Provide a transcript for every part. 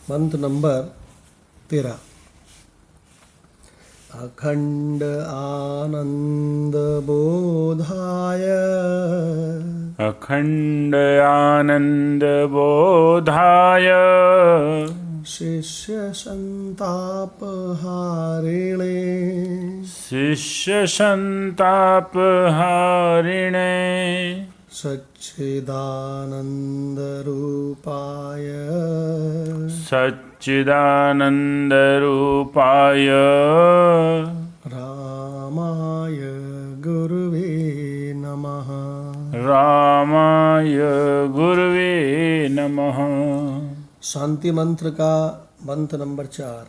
मंत्र नंबर 13। अखंड आनंद बोधाय अखंड आनंद बोधाय शिष्य संताप हारिणे शिष्य संताप हारिणे सच्चिदानंद रूपाय सच्चिदानंद रूपाय रामाय गुरुवे नमः। रामाय गुरुवे नमः। शांति मंत्र का मंत्र नंबर 4।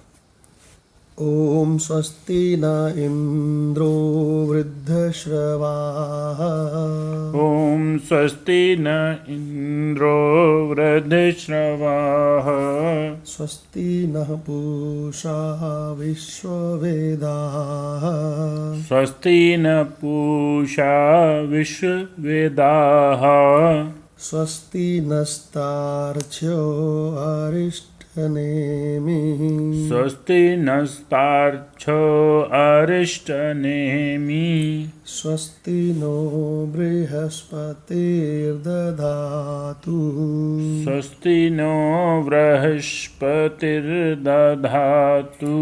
ओम स्वस्ति न इंद्रो वृद्धश्रवाः ओम स्वस्ति न इंद्रो वृद्धश्रवाः स्वस्ति नः पूषा विश्ववेदाः स्वस्ति न पूषा विश्ववेदाः स्वस्ति नस्तार्क्ष्यो अरिष्टनेमिः स्वस्ति नस्तार्क्ष्यो अरिष्टनेमि स्वस्ति नो बृहस्पतिर्दधातु स्वस्ति नो बृहस्पतिर्दधातु।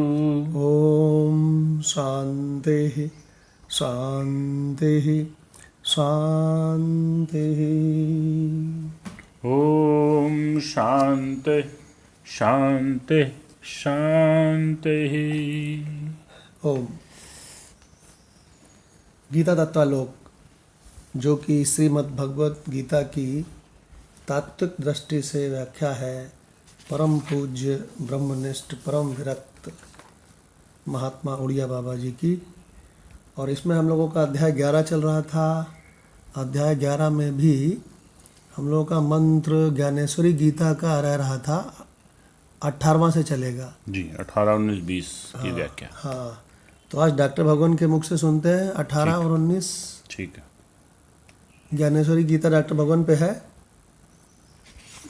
ॐ शान्तिः शान्तिः शान्तिः। ओम शांति शांति शांति। ओम। गीता तत्वालोक, जो कि श्रीमद् भगवत गीता की तात्विक दृष्टि से व्याख्या है परम पूज्य ब्रह्मनिष्ठ परम विरक्त महात्मा उड़िया बाबा जी की। और इसमें हम लोगों का अध्याय 11 चल रहा था। अध्याय 11 में भी हम लोगों का मंत्र ज्ञानेश्वरी गीता का रह रहा था। 18वां से चलेगा जी 18, 19, 20 की व्याख्या। हाँ, तो आज डॉक्टर भगवान के मुख से सुनते हैं 18 और 19। ठीक है। ज्ञानेश्वरी गीता डॉक्टर भगवान पे है।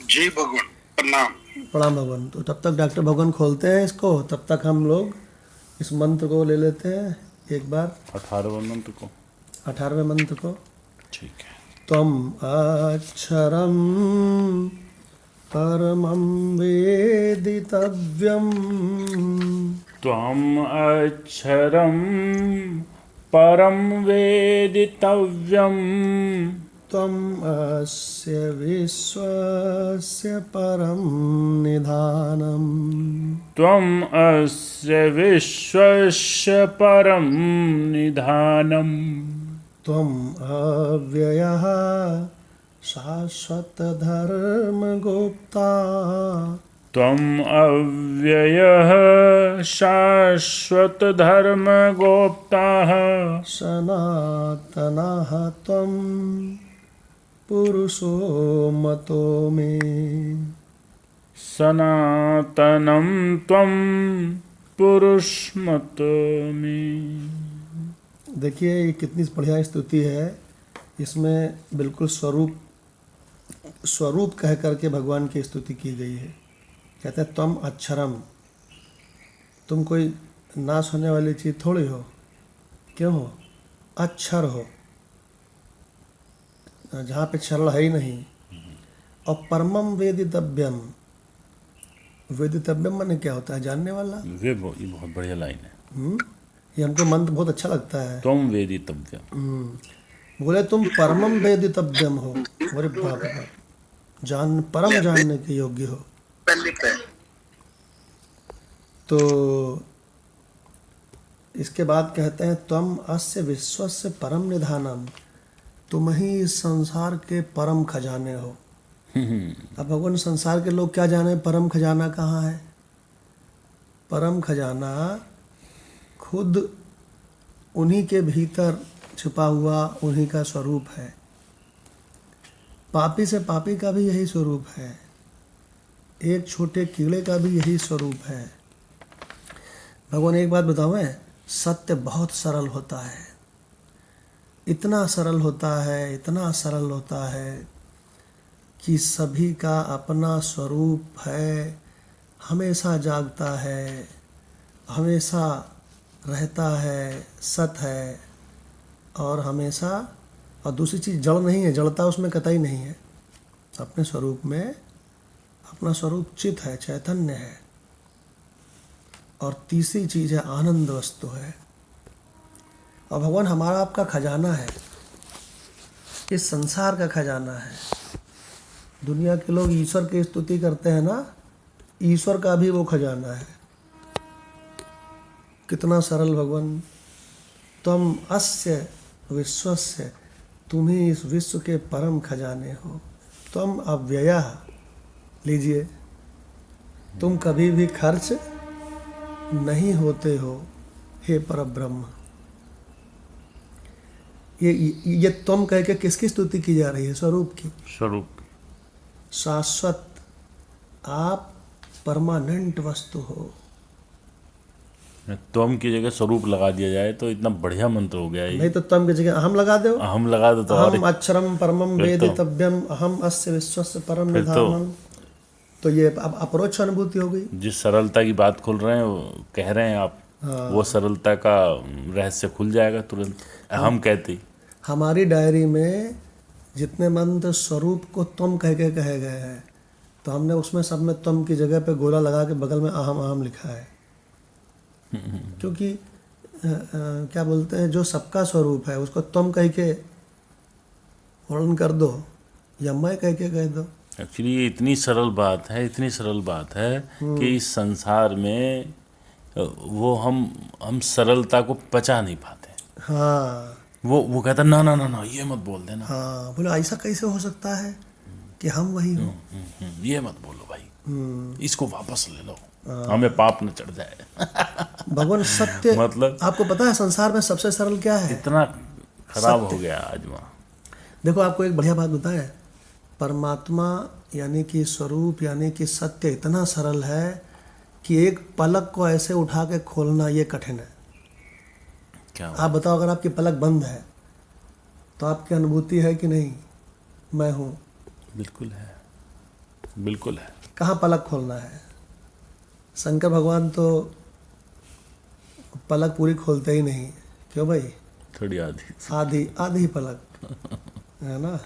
जी भगवान प्रणाम। प्रणाम भगवान। तो तब तक डॉक्टर भगवान खोलते हैं इसको, तब तक हम लोग इस मंत्र को ले लेते हैं एक बार। 18वें मंत्र को 18वें मंत्र को। ठीक है। त्वम अक्षरम परमं वेदितव्यम् त्वम अक्षरं परम वेदितव्यम् त्वम् अस्य विश्वस्य परं निधानम् त्वम अस्य विश्वस्य परम निधानम् त्वम् अव्ययः शाश्वतधर्मगोप्ता त्वम अव्ययः शाश्वतधर्मगोप्ताः सनातनः त्वं पुरुषो मतो मे। सनातनं त्वं पुरुषमतो मे। देखिए ये कितनी बढ़िया स्तुति है। इसमें बिल्कुल स्वरूप कह करके भगवान की स्तुति की गई है। कहते हैं त्वम अक्षरम, तुम कोई नाश होने वाली चीज़ थोड़ी हो। क्यों हो? अक्षर हो, जहाँ पे क्षरण है ही नहीं। और परमम वेदितव्यम, वेदितव्यम माने क्या होता है? जानने वाला। ये बहुत बढ़िया लाइन है। ये हमको मंत्र बहुत अच्छा लगता है। त्वम वेदितव्यम। बोले तुम परमम वेदितव्यम हो। अरे बाप रे बाप, परम जानने के योग्य हो। तो इसके बाद कहते हैं त्वम अस्य विश्वस्य परम निधानम, तुम ही इस संसार के परम खजाने हो। अब भगवान संसार के लोग क्या जाने परम खजाना कहाँ है? परम खजाना खुद उन्हीं के भीतर छुपा हुआ उन्हीं का स्वरूप है। पापी से पापी का भी यही स्वरूप है, एक छोटे कीड़े का भी यही स्वरूप है। भगवान एक बात बताऊं, सत्य बहुत सरल होता है। इतना सरल होता है, इतना सरल होता है कि सभी का अपना स्वरूप है। हमेशा जागता है, हमेशा रहता है, सत है और हमेशा, और दूसरी चीज़ जड़ नहीं है, जड़ता उसमें कतई नहीं है। अपने स्वरूप में अपना स्वरूप चित है, चैतन्य है। और तीसरी चीज़ है आनंद वस्तु है। और भगवान हमारा आपका खजाना है, इस संसार का खजाना है। दुनिया के लोग ईश्वर की स्तुति करते हैं ना, ईश्वर का भी वो खजाना है। कितना सरल भगवान, तुम अस्य विश्वस्य, तुम ही इस विश्व के परम खजाने हो। तुम अव्यया, लीजिए, तुम कभी भी खर्च नहीं होते हो हे परब्रह्म। ये तुम कह के किसकी स्तुति की जा रही है? स्वरूप की। स्वरूप। शाश्वत, आप परमानेंट वस्तु हो। त्वम की जगह स्वरूप लगा दिया जाए तो इतना बढ़िया मंत्र हो गया नहीं ये। तो तुम की जगह अहम लगा दो। हम लगा दो तो और अहम अक्षरम परमम फिर तो- वेदितव्यम अहम अस्य विश्वस्य परम फिर तो- निधानम। तो ये अब अपरोक्ष अनुभूति हो गई। जिस सरलता की बात खोल रहे हैं, वो कह रहे हैं आप, वो सरलता का रहस्य खुल जाएगा तुरंत हम कहते ही। हमारी डायरी में जितने मंत्र स्वरूप को तुम कह के कहे गए हैं, तो हमने उसमें सब में तुम की जगह पे गोला लगा के बगल में अहम अहम लिखा है। क्योंकि क्या बोलते हैं, जो सबका स्वरूप है उसको तुम कह के वर्णन कर दो या मैं कह के कह दो। एक्चुअली ये इतनी सरल बात है, इतनी सरल बात है कि इस संसार में वो हम सरलता को पचा नहीं पाते। हाँ वो कहता ना ना ना ना ये मत बोल देना। हाँ, बोलो ऐसा कैसे हो सकता है कि हम वही हो। ये मत बोलो भाई, इसको वापस ले लो, हमें पाप न चढ़ जाए। भगवान सत्य, मतलब आपको पता है संसार में सबसे सरल क्या है? इतना खराब सत्य। हो गया आज वहाँ। देखो आपको एक बढ़िया बात बताएं, परमात्मा यानी कि स्वरूप यानी कि सत्य इतना सरल है कि एक पलक को ऐसे उठा के खोलना ये कठिन है। क्या आप बताओ, अगर आपकी पलक बंद है तो आपकी अनुभूति है कि नहीं, मैं हूँ? बिल्कुल है, बिल्कुल है। कहाँ पलक खोलना है? शंकर भगवान तो पलक पूरी खोलते ही नहीं। क्यों भाई? थोड़ी आधी। आधी आधी पलक है ना।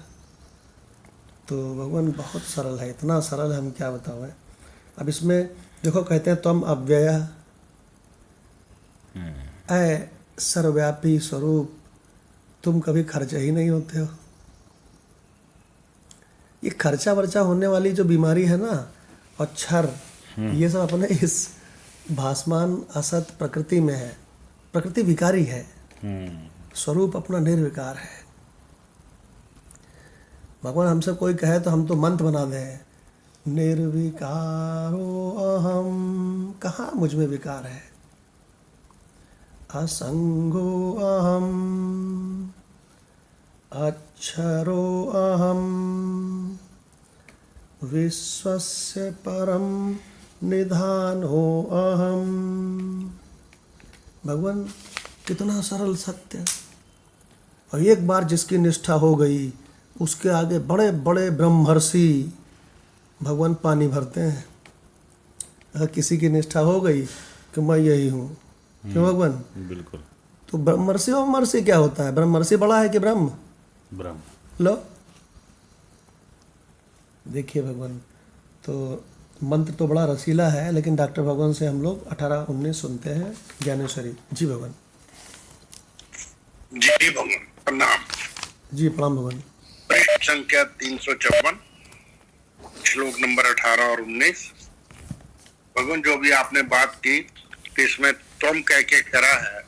तो भगवान बहुत सरल है, इतना सरल है हम क्या बताओ। अब इसमें देखो, कहते हैं तुम अव्यय, ऐ सर्वव्यापी स्वरूप, तुम कभी खर्चा ही नहीं होते हो। ये खर्चा वर्चा होने वाली जो बीमारी है ना, और क्षर, ये सब अपने इस भासमान असत प्रकृति में है। प्रकृति विकारी है, स्वरूप अपना निर्विकार है। भगवान हमसे कोई कहे तो हम तो मंत्र बना दें, निर्विकारो अहम। कहाँ मुझ में विकार है? असंगो अहम, अक्षरो अहम, विश्वस्य परम निधानो अहम। भगवान कितना सरल सत्य। और एक बार जिसकी निष्ठा हो गई, उसके आगे बड़े बड़े ब्रह्मर्षि भगवान पानी भरते हैं। अगर किसी की निष्ठा हो गई कि मैं यही हूँ, क्यों भगवान? बिल्कुल। तो ब्रह्मर्षि और मर्षि क्या होता है? ब्रह्मर्षि बड़ा है कि ब्रह्म? ब्रह्म। लो देखिए भगवान, तो मंत्र तो बड़ा रसीला है, लेकिन डॉक्टर भगवान से हम लोग 18-19 सुनते हैं। ज्ञानेश्वरी जी भगवान। जी भगवान प्रणाम। जी प्रणाम भगवान। पृष्ठ संख्या 354, श्लोक नंबर 18 और 19। भगवान जो भी आपने बात की कि इसमें तुम कह के करा है,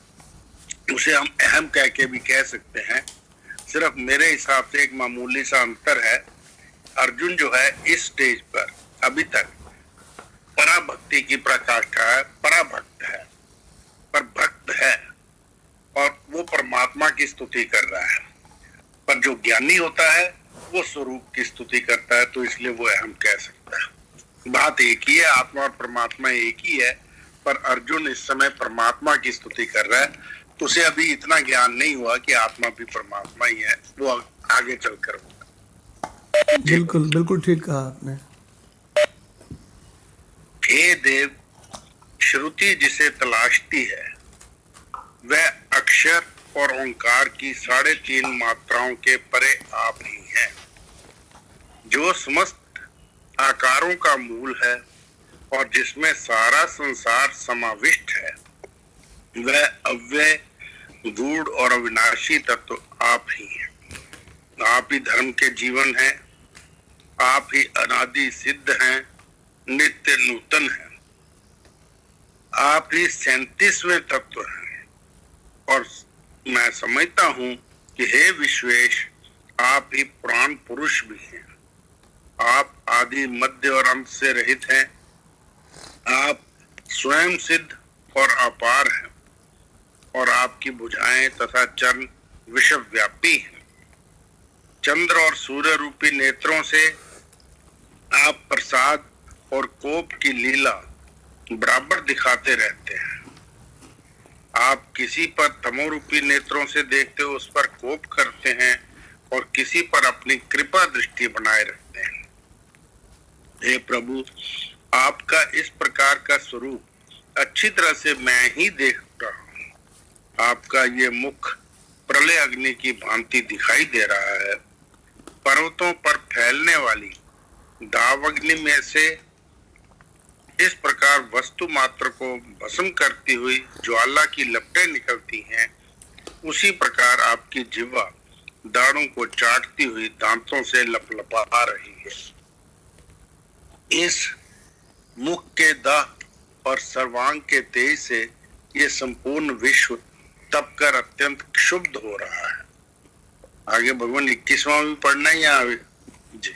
उसे हम अहम कह के भी कह सकते हैं। सिर्फ मेरे हिसाब से एक मामूली सा अंतर है। अर्जुन जो है इस स्टेज पर अभी तक पराभक्ति की प्रकाष्ठा है, पराभक्त है, पर भक्त है और वो परमात्मा की स्तुति कर रहा है। पर जो ज्ञानी होता है वो स्वरूप की स्तुति करता है, तो इसलिए वो अहम कह सकता है। बात एक ही है, आत्मा और परमात्मा एक ही है, पर अर्जुन इस समय परमात्मा की स्तुति कर रहा है। तो उसे अभी इतना ज्ञान नहीं हुआ कि आत्मा भी परमात्मा ही है, वो आगे चलकर होगा। बिल्कुल बिल्कुल ठीक कहा आपने। हे देव, श्रुति जिसे तलाशती है वह अक्षर और ओंकार की 3.5 मात्राओं के परे आप ही हैं, जो समस्त आकारों का मूल है और जिसमें सारा संसार समाविष्ट है। वह अव्यय, गूढ़ और अविनाशी तत्व आप ही हैं। आप ही धर्म के जीवन हैं, आप ही अनादि सिद्ध हैं, नित्य नूतन हैं। आप ही 37वें तत्व हैं। और मैं समझता हूँ कि हे विश्वेश, आप ही पुराण पुरुष भी हैं। आप आदि, मध्य और अंत से रहित हैं। आप स्वयं सिद्ध और अपार हैं और आपकी भुजाएं तथा चरण विश्वव्यापी हैं। चंद्र और सूर्य रूपी नेत्रों से आप प्रसाद और कोप की लीला बराबर दिखाते रहते हैं। आप किसी पर तमोरूपी नेत्रों से देखते हो उस पर कोप करते हैं और किसी पर अपनी कृपा दृष्टि बनाए रखते हैं। हे प्रभु, आपका इस प्रकार का स्वरूप अच्छी तरह से मैं ही देख रहा हूँ। आपका ये मुख प्रलय अग्नि की भांति दिखाई दे रहा है। पर्वतों पर फैलने वाली दावाग्नि में से इस प्रकार वस्तु मात्र को भस्म करती हुई ज्वाला की लपटें निकलती हैं, उसी प्रकार आपकी जिह्वा दाढ़ों को चाटती हुई दांतों से लपलपा रही है। इस मुख के दाह और सर्वांग के तेज से ये संपूर्ण विश्व तप कर अत्यंत क्षुब्ध हो रहा है। आगे भगवान 21वां भी पढ़ना ही आगे जी।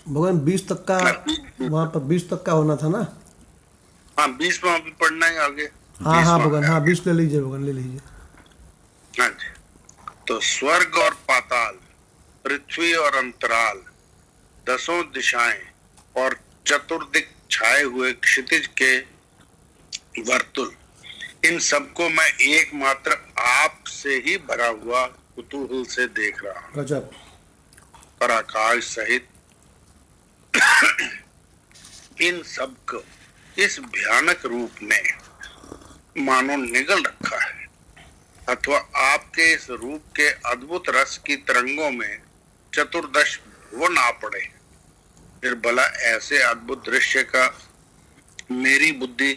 भगवान 20 तक का, वहाँ पर 20 तक का होना था ना? हाँ, 20वां भी पढ़ना है आगे। हाँ हाँ भगवान, हाँ 20 ले लीजिए भगवान, ले लीजिए। हाँ जी। तो स्वर्ग और पाताल, पृथ्वी और अंतराल, 10 दिशाएं और चतुर्दिक छाए हुए क्षितिज के वर्तुल, इन सबको मैं एकमात्र आप से ही भरा हुआ कुतूहल से देख रहा हूँ। गजब। पर आकाश सहित इन सबको इस भयानक रूप ने मानो निगल रखा है, अथवा आपके इस रूप के अद्भुत रस की तरंगों में चतुर्दश भुवन आ पड़े। फिर भला ऐसे अद्भुत दृश्य का मेरी बुद्धि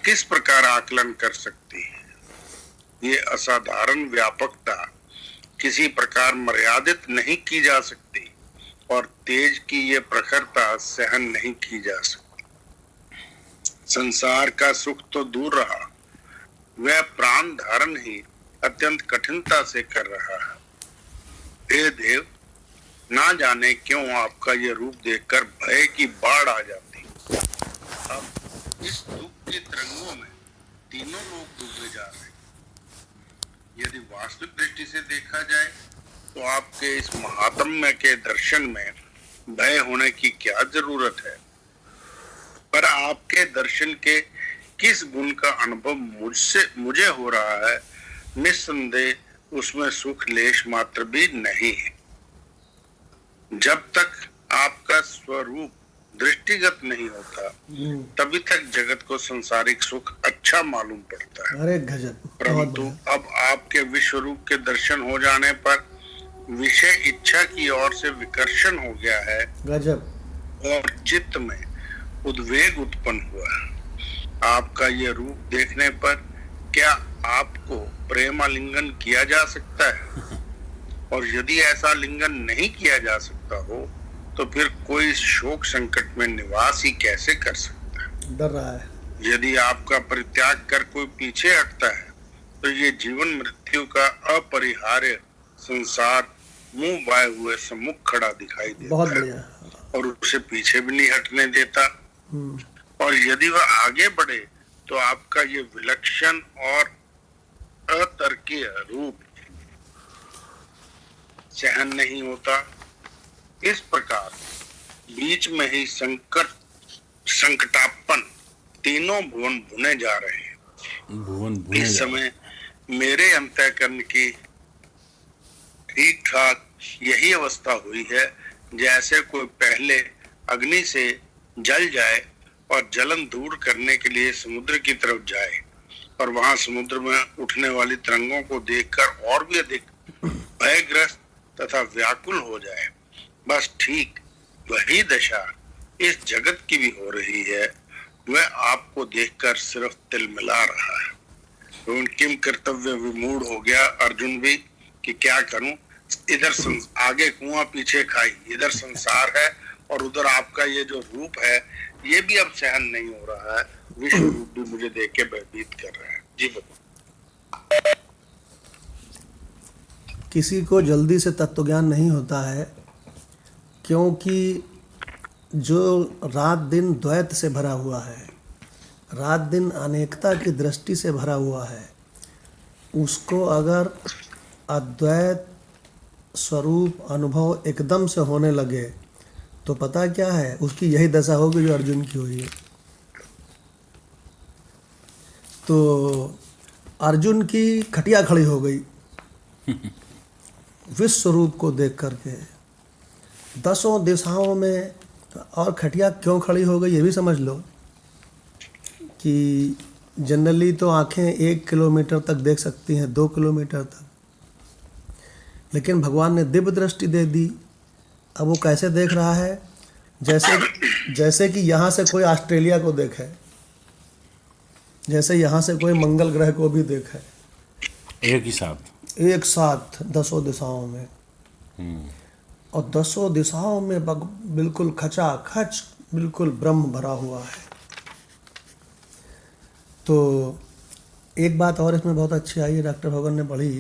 किस प्रकार आकलन कर सकती है? ये असाधारण व्यापकता किसी प्रकार मर्यादित नहीं की जा सकती और तेज की ये प्रखरता सहन नहीं की जा सकती। संसार का सुख तो दूर रहा, वह प्राण धारण ही अत्यंत कठिनता से कर रहा है। हे देव, ना जाने क्यों आपका ये रूप देखकर भय की बाढ़ आ जाती। अब इस दुख की तरंगों में तीनों लोग डूबे जा रहे हैं। यदि वास्तविक दृष्टि से देखा जाए तो आपके इस महात्म्य के दर्शन में भय होने की क्या जरूरत है? पर आपके दर्शन के किस गुण का अनुभव मुझे हो रहा है, निस्संदेह उसमें सुख लेश मात्र भी नहीं है। जब तक आपका स्वरूप दृष्टिगत नहीं होता तभी तक जगत को संसारिक सुख अच्छा मालूम पड़ता है। अरे गजब। परंतु अब आपके विश्व रूप के दर्शन हो जाने पर विषय इच्छा की ओर से विकर्षण हो गया है। गजब। और चित्त में उद्वेग उत्पन्न हुआ है। आपका ये रूप देखने पर क्या आपको प्रेमालिंगन किया जा सकता है? और यदि ऐसा लिंगन नहीं किया जा सकता हो तो फिर कोई शोक संकट में निवास ही कैसे कर सकता है? डर रहा है। यदि आपका परित्याग कर कोई पीछे हटता है तो ये जीवन मृत्यु का अपरिहार्य संसार मुंह बाए हुए सम्मुख खड़ा दिखाई देता बहुत है बढ़िया। और उसे पीछे भी नहीं हटने देता। और यदि वह आगे बढ़े तो आपका ये विलक्षण और अतर्कीय रूप सहन नहीं होता। इस प्रकार बीच में ही संकटापन तीनों भुवन भुने जा रहे हैं। इस समय मेरे अंतःकरण की ठीक ठाक यही अवस्था हुई है, जैसे कोई पहले अग्नि से जल जाए और जलन दूर करने के लिए समुद्र की तरफ जाए और वहां समुद्र में उठने वाली तरंगों को देखकर और भी अधिक भयग्रस्त तथा व्याकुल हो जाए। बस ठीक वही दशा इस जगत की भी हो रही है। वह आपको देखकर सिर्फ तिलमिला रहा है। तो किम कर्तव्य विमूढ़ हो गया अर्जुन भी कि क्या करूं, इधर आगे कुआं पीछे खाई, इधर संसार है और उधर आपका ये जो रूप है ये भी अब सहन नहीं हो रहा है। विश्व रूप भी मुझे देख के भयभीत कर रहा है। जी बताओ। किसी को जल्दी से तत्व ज्ञान नहीं होता है, क्योंकि जो रात दिन द्वैत से भरा हुआ है, रात दिन अनेकता की दृष्टि से भरा हुआ है, उसको अगर अद्वैत स्वरूप अनुभव एकदम से होने लगे तो पता क्या है, उसकी यही दशा होगी जो अर्जुन की हुई है। तो अर्जुन की खटिया खड़ी हो गई विश्व रूप को देख करके। 10 दिशाओं में, और खटिया क्यों खड़ी हो गई ये भी समझ लो कि जनरली तो आंखें 1 किलोमीटर तक देख सकती हैं, 2 किलोमीटर तक, लेकिन भगवान ने दिव्य दृष्टि दे दी। अब वो कैसे देख रहा है, जैसे कि यहाँ से कोई ऑस्ट्रेलिया को देखे, जैसे यहाँ से कोई मंगल ग्रह को भी देखे, एक साथ 10 दिशाओं में। और 10 दिशाओं में बिल्कुल खचाखच बिल्कुल ब्रह्म भरा हुआ है। तो एक बात और इसमें बहुत अच्छी आई है, डॉक्टर भगवान ने पढ़ी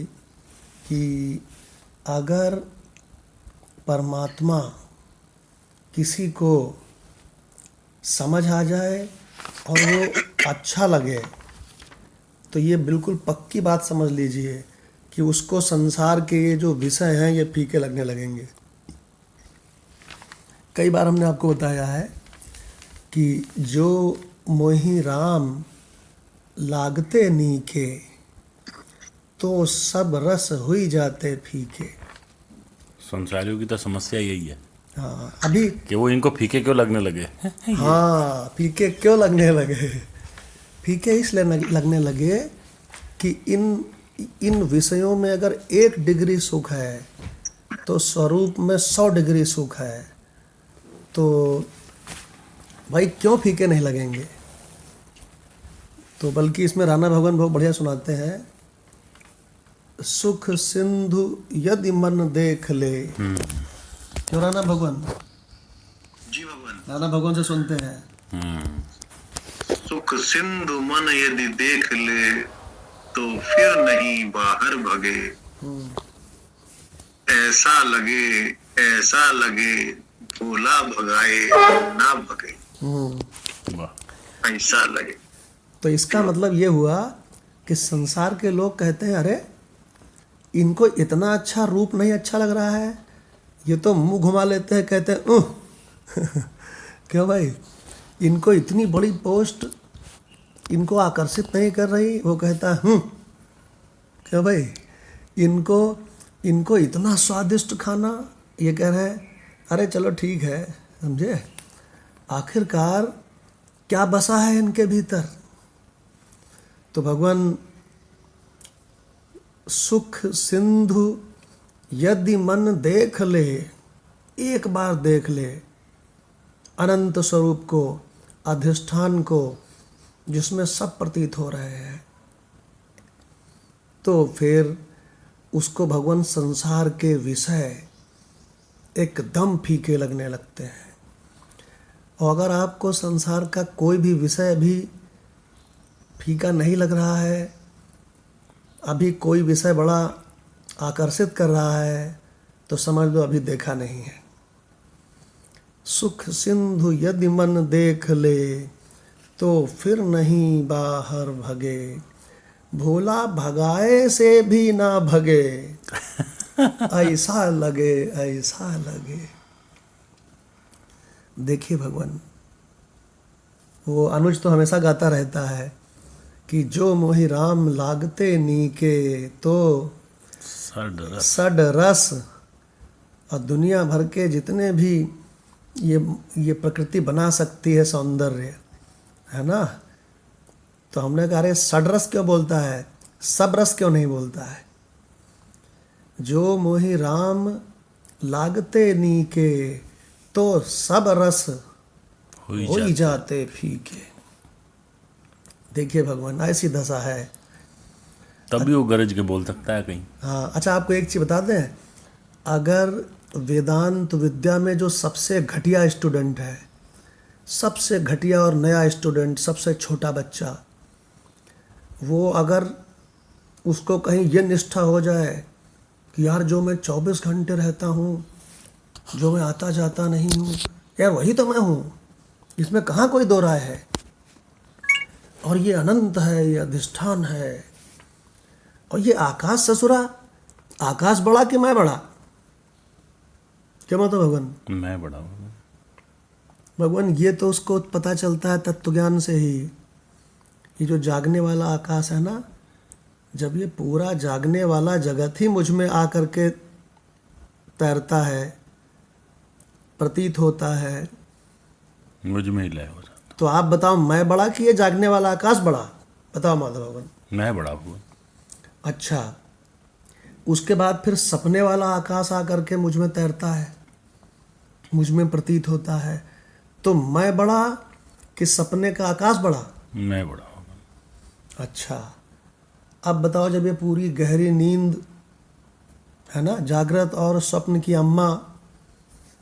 कि अगर परमात्मा किसी को समझ आ जाए और वो अच्छा लगे तो ये बिल्कुल पक्की बात समझ लीजिए कि उसको संसार के ये जो विषय हैं ये फीके लगने लगेंगे। कई बार हमने आपको बताया है कि जो मोहि राम लागते नीके तो सब रस हुई जाते फीके। संसारियों की तो समस्या यही है। हाँ, अभी कि वो इनको फीके क्यों लगने लगे। हाँ, फीके क्यों लगने लगे। फीके इसलिए लगने लगे कि इन विषयों में अगर 1 डिग्री सुख है तो स्वरूप में 100 डिग्री सुख है। तो भाई क्यों फीके नहीं लगेंगे। तो बल्कि इसमें राणा भगवान बहुत बढ़िया सुनाते हैं, सुख सिंधु यदि मन देख ले। क्यों राणा भगवान? जी भगवान। राणा भगवान से सुनते हैं, सुख सिंधु मन यदि देख ले तो फिर नहीं बाहर भगे। ऐसा लगे भोला भगाए ना भगे। ऐसा लगे। तो इसका मतलब ये हुआ कि संसार के लोग कहते हैं अरे इनको इतना अच्छा रूप नहीं अच्छा लग रहा है, ये तो मुंह घुमा लेते हैं, कहते हैं क्यों भाई, इनको इतनी बड़ी पोस्ट इनको आकर्षित नहीं कर रही, वो कहता है क्यों भाई, इनको इतना स्वादिष्ट खाना, ये कह रहे हैं अरे चलो ठीक है, समझे, आखिरकार क्या बसा है इनके भीतर। तो भगवान सुख सिंधु यदि मन देख ले, एक बार देख ले अनंत स्वरूप को, अधिष्ठान को, जिसमें सब प्रतीत हो रहे हैं, तो फिर उसको भगवान संसार के विषय एकदम फीके लगने लगते हैं। और अगर आपको संसार का कोई भी विषय भी फीका नहीं लग रहा है, अभी कोई विषय बड़ा आकर्षित कर रहा है, तो समझ लो अभी देखा नहीं है। सुख सिंधु यदि मन देख ले तो फिर नहीं बाहर भगे, भोला भगाए से भी ना भगे। ऐसा लगे, ऐसा लगे। देखिए भगवान, वो अनुज तो हमेशा गाता रहता है कि जो मोहि राम लागते नीके तो सड रस। और दुनिया भर के जितने भी ये प्रकृति बना सकती है सौंदर्य, है ना। तो हमने कहा अरे षड्रस क्यों बोलता है, सब रस क्यों नहीं बोलता है। जो मोहि राम लागते नीके, तो सब रस हो ही जाते फीके। देखिए भगवान, ऐसी दशा है। तभी वो गरज के बोल सकता है कहीं। हाँ, अच्छा आपको एक चीज़ बता दें, अगर वेदांत विद्या में जो सबसे घटिया स्टूडेंट है, सबसे घटिया और नया स्टूडेंट, सबसे छोटा बच्चा, वो अगर उसको कहीं ये निष्ठा हो जाए कि यार जो मैं 24 घंटे रहता हूँ, जो मैं आता जाता नहीं हूँ, यार वही तो मैं हूँ, इसमें कहाँ कोई दो राय है, और ये अनंत है, ये अधिष्ठान है, और ये आकाश ससुरा, आकाश बड़ा कि मैं बड़ा, क्या मतलब भगवान? मैं बड़ा हूँ भगवान ये तो उसको पता चलता है तत्व ज्ञान से ही। ये जो जागने वाला आकाश है ना, जब ये पूरा जागने वाला जगत ही मुझ में आकर के तैरता है, प्रतीत होता है, मुझ में ही लय हो जाता। तो आप बताओ मैं बड़ा कि ये जागने वाला आकाश बड़ा? बताओ माधव भगवान। मैं बड़ा हूँ। अच्छा, उसके बाद फिर सपने वाला आकाश आकर के मुझ में तैरता है, मुझ में प्रतीत होता है, तो मैं बड़ा कि सपने का आकाश बड़ा? मैं बड़ा हूँ। अच्छा, अब बताओ जब ये पूरी गहरी नींद है ना, जागृत और स्वप्न की अम्मा,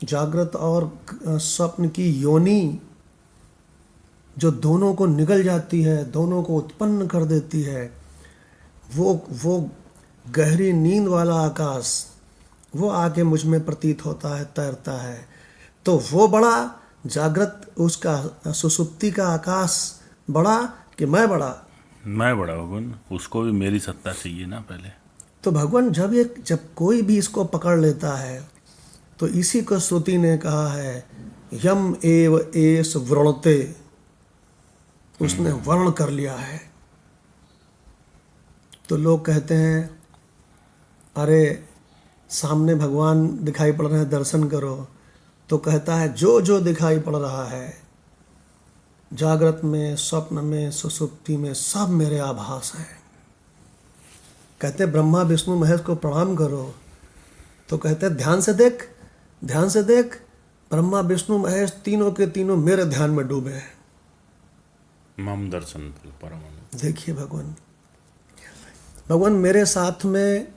जागृत और स्वप्न की योनि, जो दोनों को निगल जाती है, दोनों को उत्पन्न कर देती है, वो गहरी नींद वाला आकाश, वो आके मुझ में प्रतीत होता है, तैरता है, तो वो बड़ा, जागृत उसका सुसुप्ति का आकाश बड़ा कि मैं बड़ा? मैं बड़ा भगवान, उसको भी मेरी सत्ता चाहिए ना पहले। तो भगवान जब कोई भी इसको पकड़ लेता है, तो इसी को श्रुति ने कहा है यम एव एस व्रणते, उसने वर्ण कर लिया है। तो लोग कहते हैं अरे सामने भगवान दिखाई पड़ रहे हैं, दर्शन करो, तो कहता है जो जो दिखाई पड़ रहा है, जागृत में, स्वप्न में, सुसुप्ति में, सब मेरे आभास हैं। कहते ब्रह्मा विष्णु महेश को प्रणाम करो, तो कहते ध्यान से देख, ध्यान से देख, ब्रह्मा विष्णु महेश तीनों के तीनों मेरे ध्यान में डूबे हैं। मम दर्शन परम। देखिए भगवान मेरे साथ में,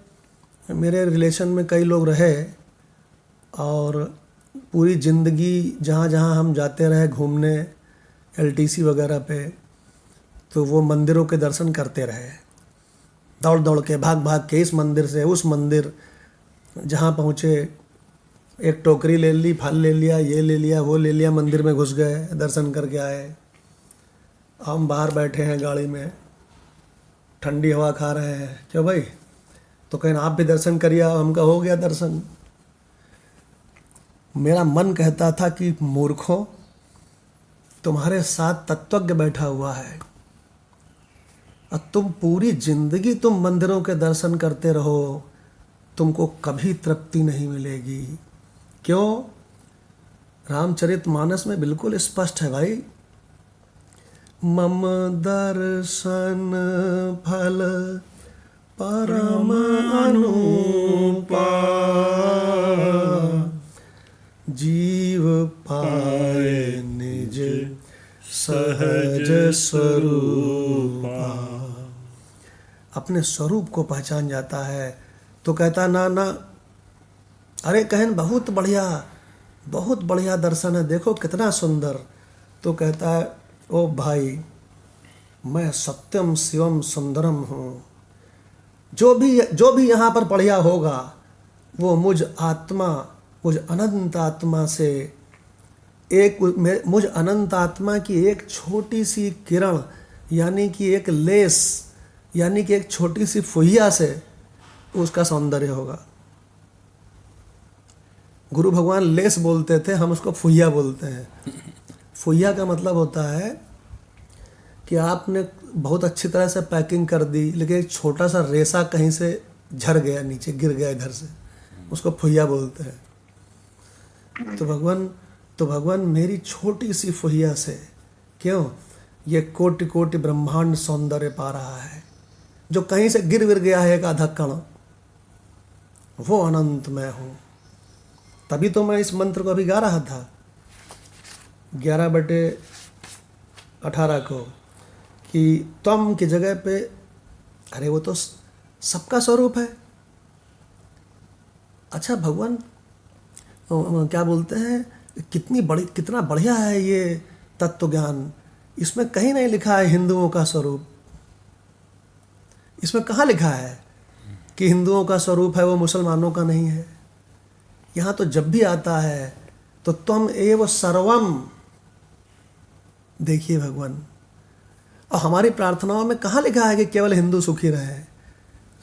मेरे रिलेशन में कई लोग रहे, और पूरी ज़िंदगी जहाँ जहाँ हम जाते रहे घूमने, LTC वगैरह पे, तो वो मंदिरों के दर्शन करते रहे, दौड़ दौड़ के, भाग भाग के, इस मंदिर से उस मंदिर, जहाँ पहुँचे एक टोकरी ले ली, फल ले लिया, ये ले लिया, वो ले लिया, मंदिर में घुस गए, दर्शन करके आए। हम बाहर बैठे हैं गाड़ी में, ठंडी हवा खा रहे हैं, क्यों भाई? तो कहें आप भी दर्शन करिए, हमका हो गया दर्शन। मेरा मन कहता था कि मूर्खों, तुम्हारे साथ तत्वज्ञ बैठा हुआ है, और तुम पूरी जिंदगी तुम मंदिरों के दर्शन करते रहो, तुमको कभी तृप्ति नहीं मिलेगी। क्यों? रामचरितमानस में बिल्कुल स्पष्ट है भाई, मम दर्शन फल परम अनुपा, जीव पाए निज सहज स्वरूपा। अपने स्वरूप को पहचान जाता है, तो कहता ना ना, अरे कहन बहुत बढ़िया दर्शन है, देखो कितना सुंदर। तो कहता है ओ भाई, मैं सत्यम शिवम सुंदरम हूँ, जो भी यहाँ पर बढ़िया होगा, वो मुझ अनंत आत्मा से मुझ अनंत आत्मा की एक छोटी सी किरण, यानी कि एक लेस, यानी कि एक छोटी सी फुहिया से उसका सौंदर्य होगा। गुरु भगवान लेस बोलते थे, हम उसको फुहिया बोलते हैं। फुहिया का मतलब होता है कि आपने बहुत अच्छी तरह से पैकिंग कर दी, लेकिन एक छोटा सा रेसा कहीं से झड़ गया, नीचे गिर गया इधर से, उसको फुहिया बोलते हैं। तो भगवान मेरी छोटी सी फुहिया से, क्यों? ये कोटि कोटि ब्रह्मांड सौंदर्य पा रहा है। जो कहीं से गिर विर गया है एक आधा कण, वो अनंत मैं हूँ। तभी तो मैं इस मंत्र को अभी गा रहा था 11/18 को, कि त्वम की जगह पे, अरे वो तो सबका स्वरूप है। अच्छा भगवान क्या बोलते हैं, कितना बढ़िया है ये तत्व ज्ञान। इसमें कहीं नहीं लिखा है हिंदुओं का स्वरूप। इसमें कहाँ लिखा है कि हिंदुओं का स्वरूप है वो मुसलमानों का नहीं है। यहाँ तो जब भी आता है तो त्वम एव सर्वम। देखिए भगवान, और हमारी प्रार्थनाओं में कहाँ लिखा है कि केवल हिंदू सुखी रहे।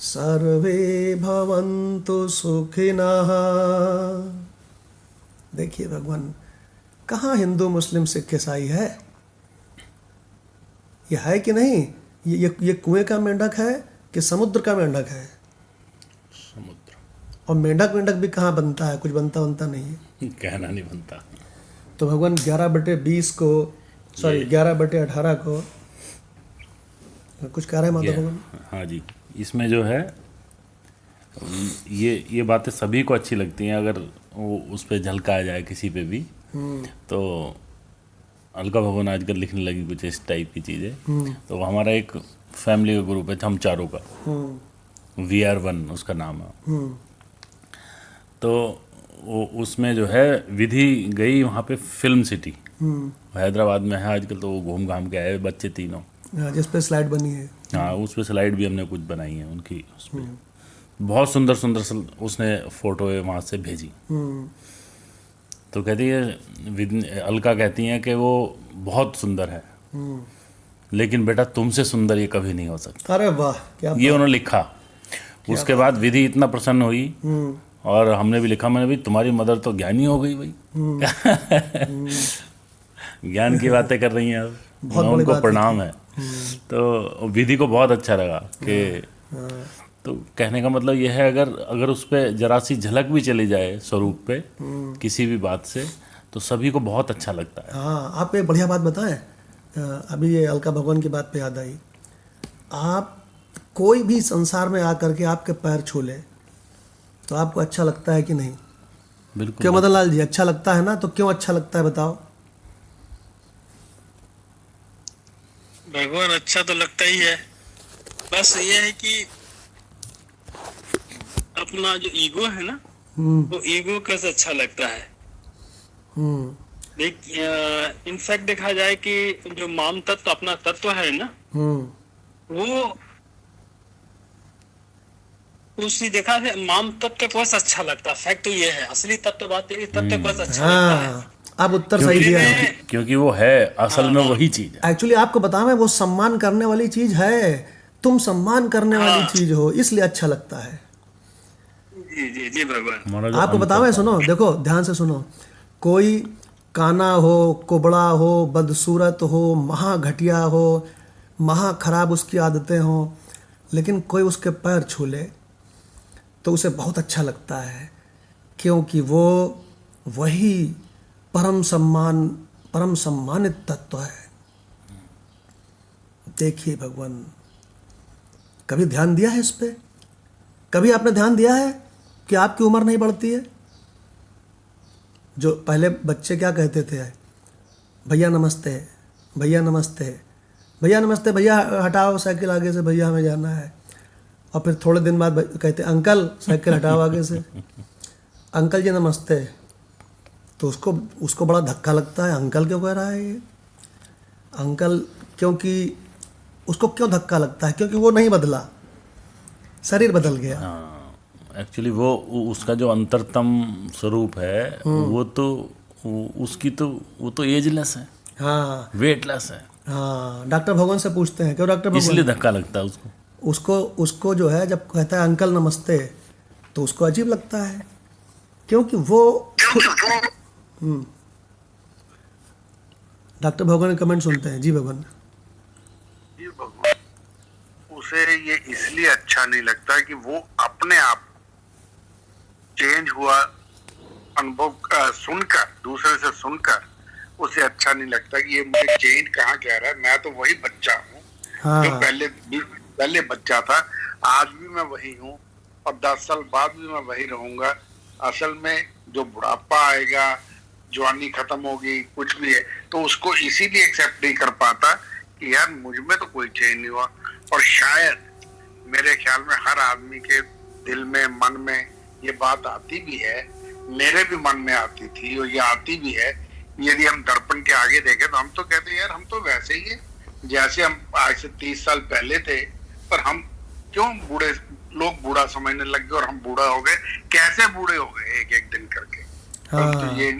सर्वे भवन्तु सुखिनः। देखिए भगवान, कहाँ हिंदू मुस्लिम सिख ईसाई है। ये है कि नहीं? ये कुएं का मेंढक है कि समुद्र का मेंढक है? समुद्र। और मेंढक भी कहाँ बनता है? कुछ बनता नहीं है, कहना नहीं बनता। तो भगवान 11/20 को, सॉरी 11/18 को कुछ कह रहे हैं माता भगवान। हाँ जी, इसमें जो है ये बातें सभी को अच्छी लगती हैं अगर वो उस पर झलकाया जाए किसी पे भी। तो अलका भगवान आजकल लिखने लगी कुछ इस टाइप की चीज़ें। तो हमारा एक फैमिली का ग्रुप है हम चारों का, VR1 उसका नाम है। तो वो उसमें जो है विधि गई वहाँ पे फिल्म सिटी, हैदराबाद में है आजकल। तो वो घूम घाम के आए बच्चे तीनों, जिस पे स्लाइड बनी है। हाँ, उस पर स्लाइड भी हमने कुछ बनाई है उनकी। उस पर बहुत सुंदर उसने फोटो वहाँ से भेजी। तो कहती है अलका कहती हैं कि वो बहुत सुंदर है, लेकिन बेटा तुमसे सुंदर ये कभी नहीं हो सकता। अरे वाह, क्या ये उन्होंने लिखा। उसके बाद विधि इतना प्रसन्न हुई और हमने भी लिखा, मैंने भी तुम्हारी मदर तो ज्ञानी हो गई भाई। ज्ञान की बातें कर रही हैं अब, बहुत बड़ी उनको बात प्रणाम है। तो विधि को बहुत अच्छा लगा कि तो कहने का मतलब यह है अगर उस पर जरा सी झलक भी चली जाए स्वरूप पे किसी भी बात से, तो सभी को बहुत अच्छा लगता है। हाँ, आप एक बढ़िया बात बताएं। अभी ये अलका भगवान की बात पे याद आई। आप कोई भी संसार में आकर के आपके पैर छू ले तो आपको अच्छा लगता है कि नहीं? बिल्कुल। क्यों मदन लाल जी, अच्छा लगता है ना? तो क्यों अच्छा लगता है बताओ। भगवान अच्छा तो लगता ही है, बस ये है कि अपना जो ईगो है ना, वो ईगो कैसे अच्छा लगता है। इनफैक्ट देखा जाए कि जो माम तत्व अपना तत्व है ना, वो उसी देखा है माम तत्व को अच्छा लगता है। फैक्ट तो ये है, असली तत्व बात है, तत्व को अच्छा लगता है। आप उत्तर सही दिया है। क्योंकि वो है असल में वही चीज है। एक्चुअली आपको बताऊं, वो सम्मान करने वाली चीज है। तुम सम्मान करने वाली चीज हो, इसलिए अच्छा लगता है। जी जी भगवान। आपको बताऊं, सुनो, देखो ध्यान से सुनो। कोई काना हो, कुबड़ा हो, बदसूरत हो, महा घटिया हो, महा खराब उसकी आदतें हो, लेकिन कोई उसके पैर छू ले तो उसे बहुत अच्छा लगता है, क्योंकि वो वही परम सम्मानित तत्व है। देखिए भगवान, कभी ध्यान दिया है इस पे? कभी आपने ध्यान दिया है कि आपकी उम्र नहीं बढ़ती है? जो पहले बच्चे क्या कहते थे, भैया नमस्ते, भैया नमस्ते, भैया नमस्ते, भैया हटाओ साइकिल आगे से, भैया हमें जाना है। और फिर थोड़े दिन बाद कहते अंकल साइकिल हटाओ आगे से, अंकल जी नमस्ते। तो उसको बड़ा धक्का लगता है, अंकल क्यों कह रहा है ये अंकल? क्योंकि उसको क्यों धक्का लगता है? क्योंकि वो नहीं बदला, शरीर बदल गया। एक्चुअली वो उसका जो अंतरतम स्वरूप है वो तो एजलेस है, हाँ, वेटलेस है। हाँ, डॉक्टर भगवान से पूछते हैं, क्यों डॉक्टर भगवान? इसलिए धक्का लगता है उसको जो है, जब कहता है अंकल नमस्ते तो उसको अजीब लगता है, क्योंकि वो डॉक्टर भगवान के कमेंट सुनते हैं। जी भगवान। उसे ये इसलिए अच्छा नहीं लगता कि वो अपने आप चेंज हुआ अनुभव सुनकर, दूसरे से सुनकर उसे अच्छा नहीं लगता कि ये मुझे चेंज कहाँ कह रहा है। मैं तो वही बच्चा हूँ जो हाँ पहले बच्चा था, आज भी मैं वही हूँ और 10 साल बाद भी मैं वही रहूंगा। असल में जो बुढ़ापा आएगा, जवानी खत्म होगी, कुछ भी है, तो उसको इसीलिए एक्सेप्ट नहीं कर पाता कि यार मुझ में तो कोई चेंज नहीं हुआ। और शायद मेरे ख्याल में हर आदमी के दिल में, मन में ये बात आती भी है, मेरे भी मन में आती थी और ये आती भी है। यदि हम दर्पण के आगे देखें तो हम तो कहते हैं यार हम तो वैसे ही है जैसे हम आज से 30 साल पहले थे, पर हम क्यों बूढ़े, लोग बूढ़ा समझने लग गए और हम बूढ़ा हो गए। कैसे बूढ़े हो गए एक एक दिन करके। हाँ तो ये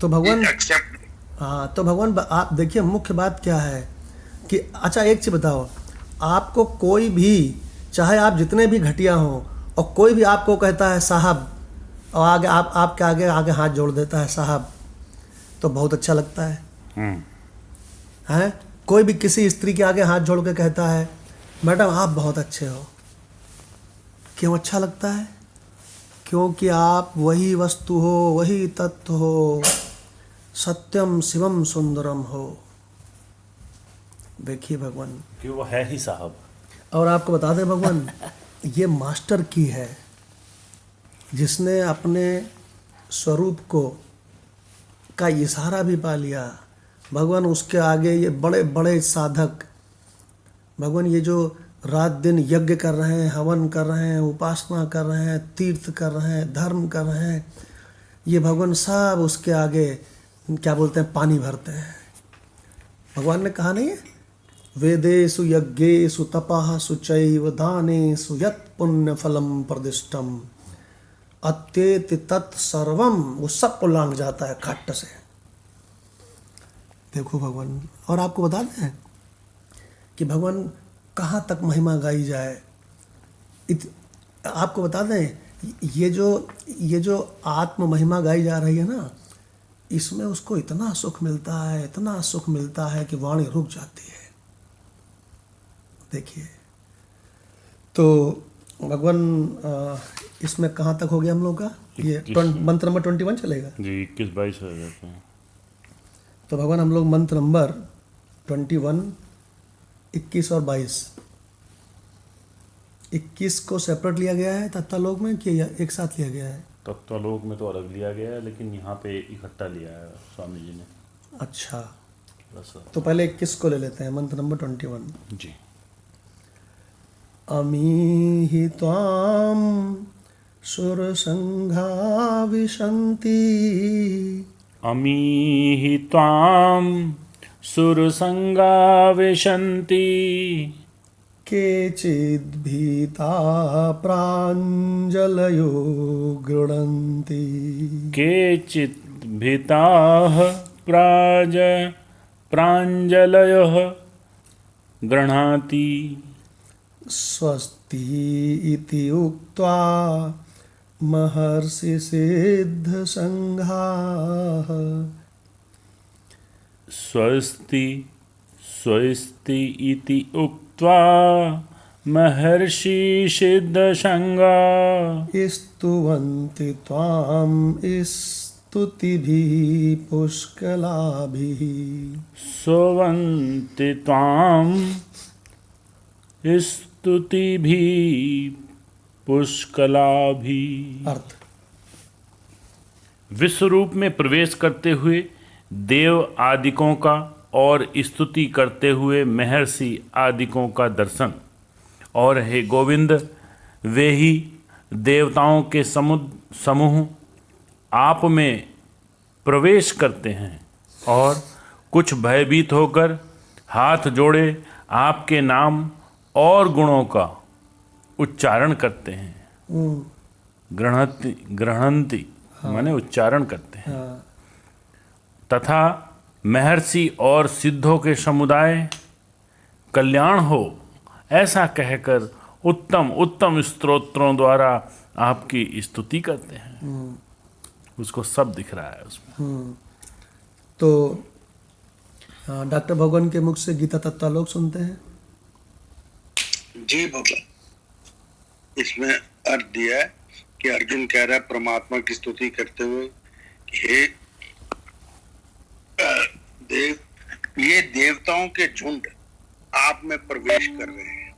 तो भगवान, एक्सेप्ट। हाँ तो भगवान आप देखिए मुख्य बात क्या है कि अच्छा एक चीज़ बताओ, आपको कोई भी, चाहे आप जितने भी घटिया हों, और कोई भी आपको कहता है साहब, और आगे आपके आगे आगे हाथ जोड़ देता है साहब, तो बहुत अच्छा लगता है। हैं? कोई भी किसी स्त्री के आगे हाथ जोड़ के कहता है मैडम आप बहुत अच्छे हो, क्यों अच्छा लगता है? क्योंकि आप वही वस्तु हो, वही तत्व हो, सत्यम शिवम सुंदरम हो। देखिए भगवान, कि वो है ही साहब। और आपको बता दें भगवान, ये मास्टर की है जिसने अपने स्वरूप को का इशारा भी पा लिया। भगवान उसके आगे ये बड़े बड़े साधक, भगवान ये जो रात दिन यज्ञ कर रहे हैं, हवन कर रहे हैं, उपासना कर रहे हैं, तीर्थ कर रहे हैं, धर्म कर रहे हैं, ये भगवान सब उसके आगे क्या बोलते हैं, पानी भरते हैं। भगवान ने कहा नहीं है, वेदेषु यज्ञेषु तपः शुचैव दानेषु यत् पुण्य फलम प्रदिष्टम अत्येति तत्सर्वम, वो सबको लांग जाता है खट्ट से। देखो भगवान, और आपको बता दें कि भगवान कहाँ तक महिमा गाई जाए। आपको बता दें, ये जो आत्म महिमा गाई जा रही है ना, इसमें उसको इतना सुख मिलता है, इतना सुख मिलता है कि वाणी रुक जाती है। देखिए तो भगवान, इसमें कहाँ तक हो गया हम लोग का, ये मंत्र नंबर 21 चलेगा जी, 21-22 हो जाते हैं। तो भगवान हम लोग मंत्र नंबर 21, 21 और 22, 21 को सेपरेट लिया गया है तत्वलोक में कि एक साथ लिया गया है? तत्वलोक में तो अलग लिया गया है, लेकिन यहाँ पे इकट्ठा लिया है स्वामी जी ने। अच्छा, बस। तो पहले 21 को ले लेते हैं, मंत्र नंबर 21। जी। अमीहि त्वां सुरसंघा विशन्ति, अमीहि त्वां सुरसंगा विशन्ति, केचिद्भीता प्राञ्जलयो गृह्णन्ति, केचित् भीताः प्राञ्जलयः गृह्णाति, स्वस्ति इति उक्त्वा महर्षि सिद्ध संघाः, स्वस्ति स्वस्ति इति उक्त्वा महर्षि सिद्धसंगा, स्तुवन्ति त्वां स्तुतिभिः पुष्कलाभिः, स्तुवन्ति त्वां स्तुतिभिः पुष्कलाभिः। अर्थ, विश्वरूप में प्रवेश करते हुए देव आदिकों का और स्तुति करते हुए महर्षि आदिकों का दर्शन, और हे गोविंद, वे ही देवताओं के समूह आप में प्रवेश करते हैं और कुछ भयभीत होकर हाथ जोड़े आपके नाम और गुणों का उच्चारण करते हैं। गृह्णन्ति माने उच्चारण करते हैं। तथा महर्षि और सिद्धों के समुदाय कल्याण हो ऐसा कहकर उत्तम उत्तम स्तोत्रों द्वारा आपकी स्तुति करते हैं। उसको सब दिख रहा है उसमें। तो डॉक्टर भगवान के मुख से गीता तत्वलोक सुनते हैं। जी भगवान, इसमें अर्थ दिया है कि अर्जुन कह रहा है परमात्मा की स्तुति करते हुए कि हे ये देवताओं के झुंड आप में प्रवेश कर रहे हैं।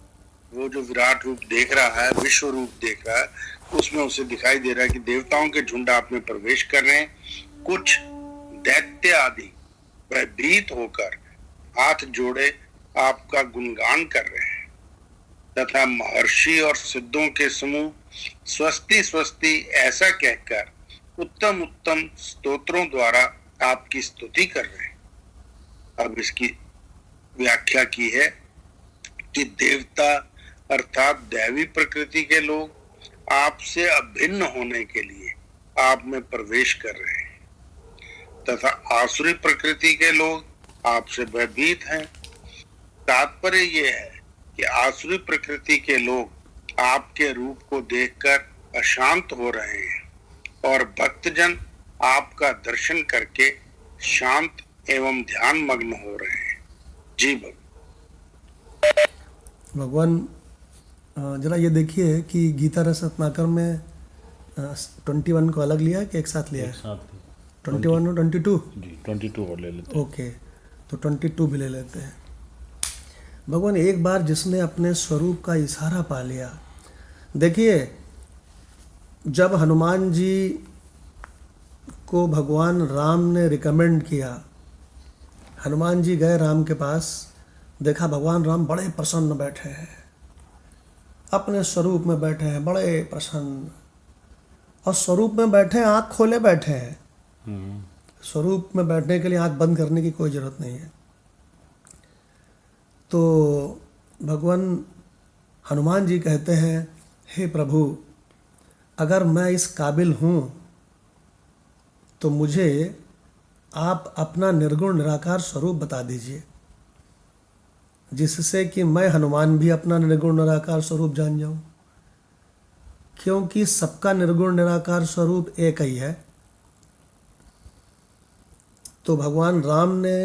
वो जो विराट रूप देख रहा है, विश्व रूप देख रहा है, उसमें उसे दिखाई दे रहा है कि देवताओं के झुंड आप में प्रवेश कर रहे हैं। कुछ दैत्य आदि भयभीत होकर हाथ जोड़े आपका गुणगान कर रहे हैं तथा महर्षि और सिद्धों के समूह स्वस्ति स्वस्ति ऐसा कहकर उत्तम उत्तम स्तोत्रों द्वारा आपकी स्तुति कर रहे हैं। अब इसकी व्याख्या की है कि देवता अर्थात दैवी प्रकृति के लोग आपसे अभिन्न होने के लिए आप में प्रवेश कर रहे हैं तथा आसुरी प्रकृति के लोग आपसे भयभीत हैं। तात्पर्य यह है कि आसुरी प्रकृति के लोग आपके रूप को देखकर अशांत हो रहे हैं और भक्तजन आपका दर्शन करके शांत एवं ध्यान मग्न हो रहे हैं। जी भगवान जरा ये देखिए कि गीता रस रत्नाकर में 21 को अलग लिया है कि एक साथ लिया है? साथ 21 और 22? जी 22 और ले लेते हैं। ओके, तो 22 भी ले लेते हैं। भगवान एक बार जिसने अपने स्वरूप का इशारा पा लिया, देखिए जब हनुमान जी को भगवान राम ने रिकमेंड किया, हनुमान जी गए राम के पास, देखा भगवान राम बड़े प्रसन्न बैठे हैं, अपने स्वरूप में बैठे हैं, बड़े प्रसन्न, और स्वरूप में बैठे हैं, आँख खोले बैठे हैं। स्वरूप में बैठने के लिए आँख बंद करने की कोई ज़रूरत नहीं है। तो भगवान हनुमान जी कहते हैं, हे प्रभु, अगर मैं इस काबिल हूँ तो मुझे आप अपना निर्गुण निराकार स्वरूप बता दीजिए, जिससे कि मैं हनुमान भी अपना निर्गुण निराकार स्वरूप जान जाऊं, क्योंकि सबका निर्गुण निराकार स्वरूप एक ही है। तो भगवान राम ने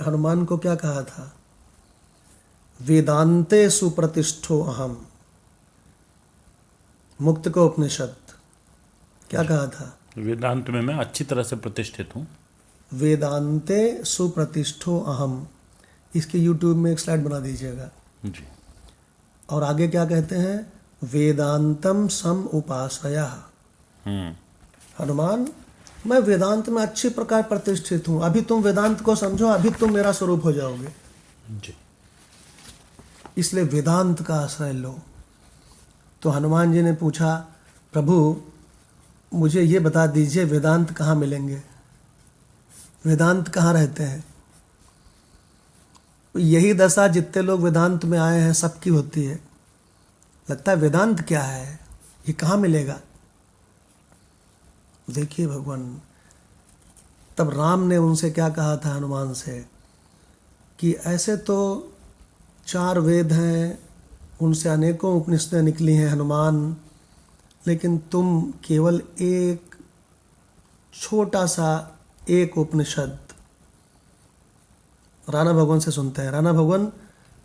हनुमान को क्या कहा था? वेदांते सुप्रतिष्ठो अहम, मुक्त को उपनिषद क्या कहा था? वेदांत में मैं अच्छी तरह से प्रतिष्ठित हूँ। वेदांते सुप्रतिष्ठो अहम, इसके यूट्यूब में एक स्लाइड बना दीजिएगा जी। और आगे क्या कहते हैं? वेदांतम सम उपासया। हनुमान, मैं वेदांत में अच्छी प्रकार प्रतिष्ठित हूँ, अभी तुम वेदांत को समझो, अभी तुम मेरा स्वरूप हो जाओगे। जी। इसलिए वेदांत का आश्रय लो। तो हनुमान जी ने पूछा, प्रभु मुझे ये बता दीजिए वेदांत कहाँ मिलेंगे, वेदांत कहाँ रहते हैं? यही दशा जितने लोग वेदांत में आए हैं सबकी होती है। लगता है वेदांत क्या है, ये कहाँ मिलेगा? देखिए भगवान, तब राम ने उनसे क्या कहा था हनुमान से कि ऐसे तो 4 वेद हैं, उनसे अनेकों उपनिषदें निकली हैं हनुमान, लेकिन तुम केवल एक छोटा सा एक उपनिषद राणा भगवान से सुनते हैं। राणा भगवान,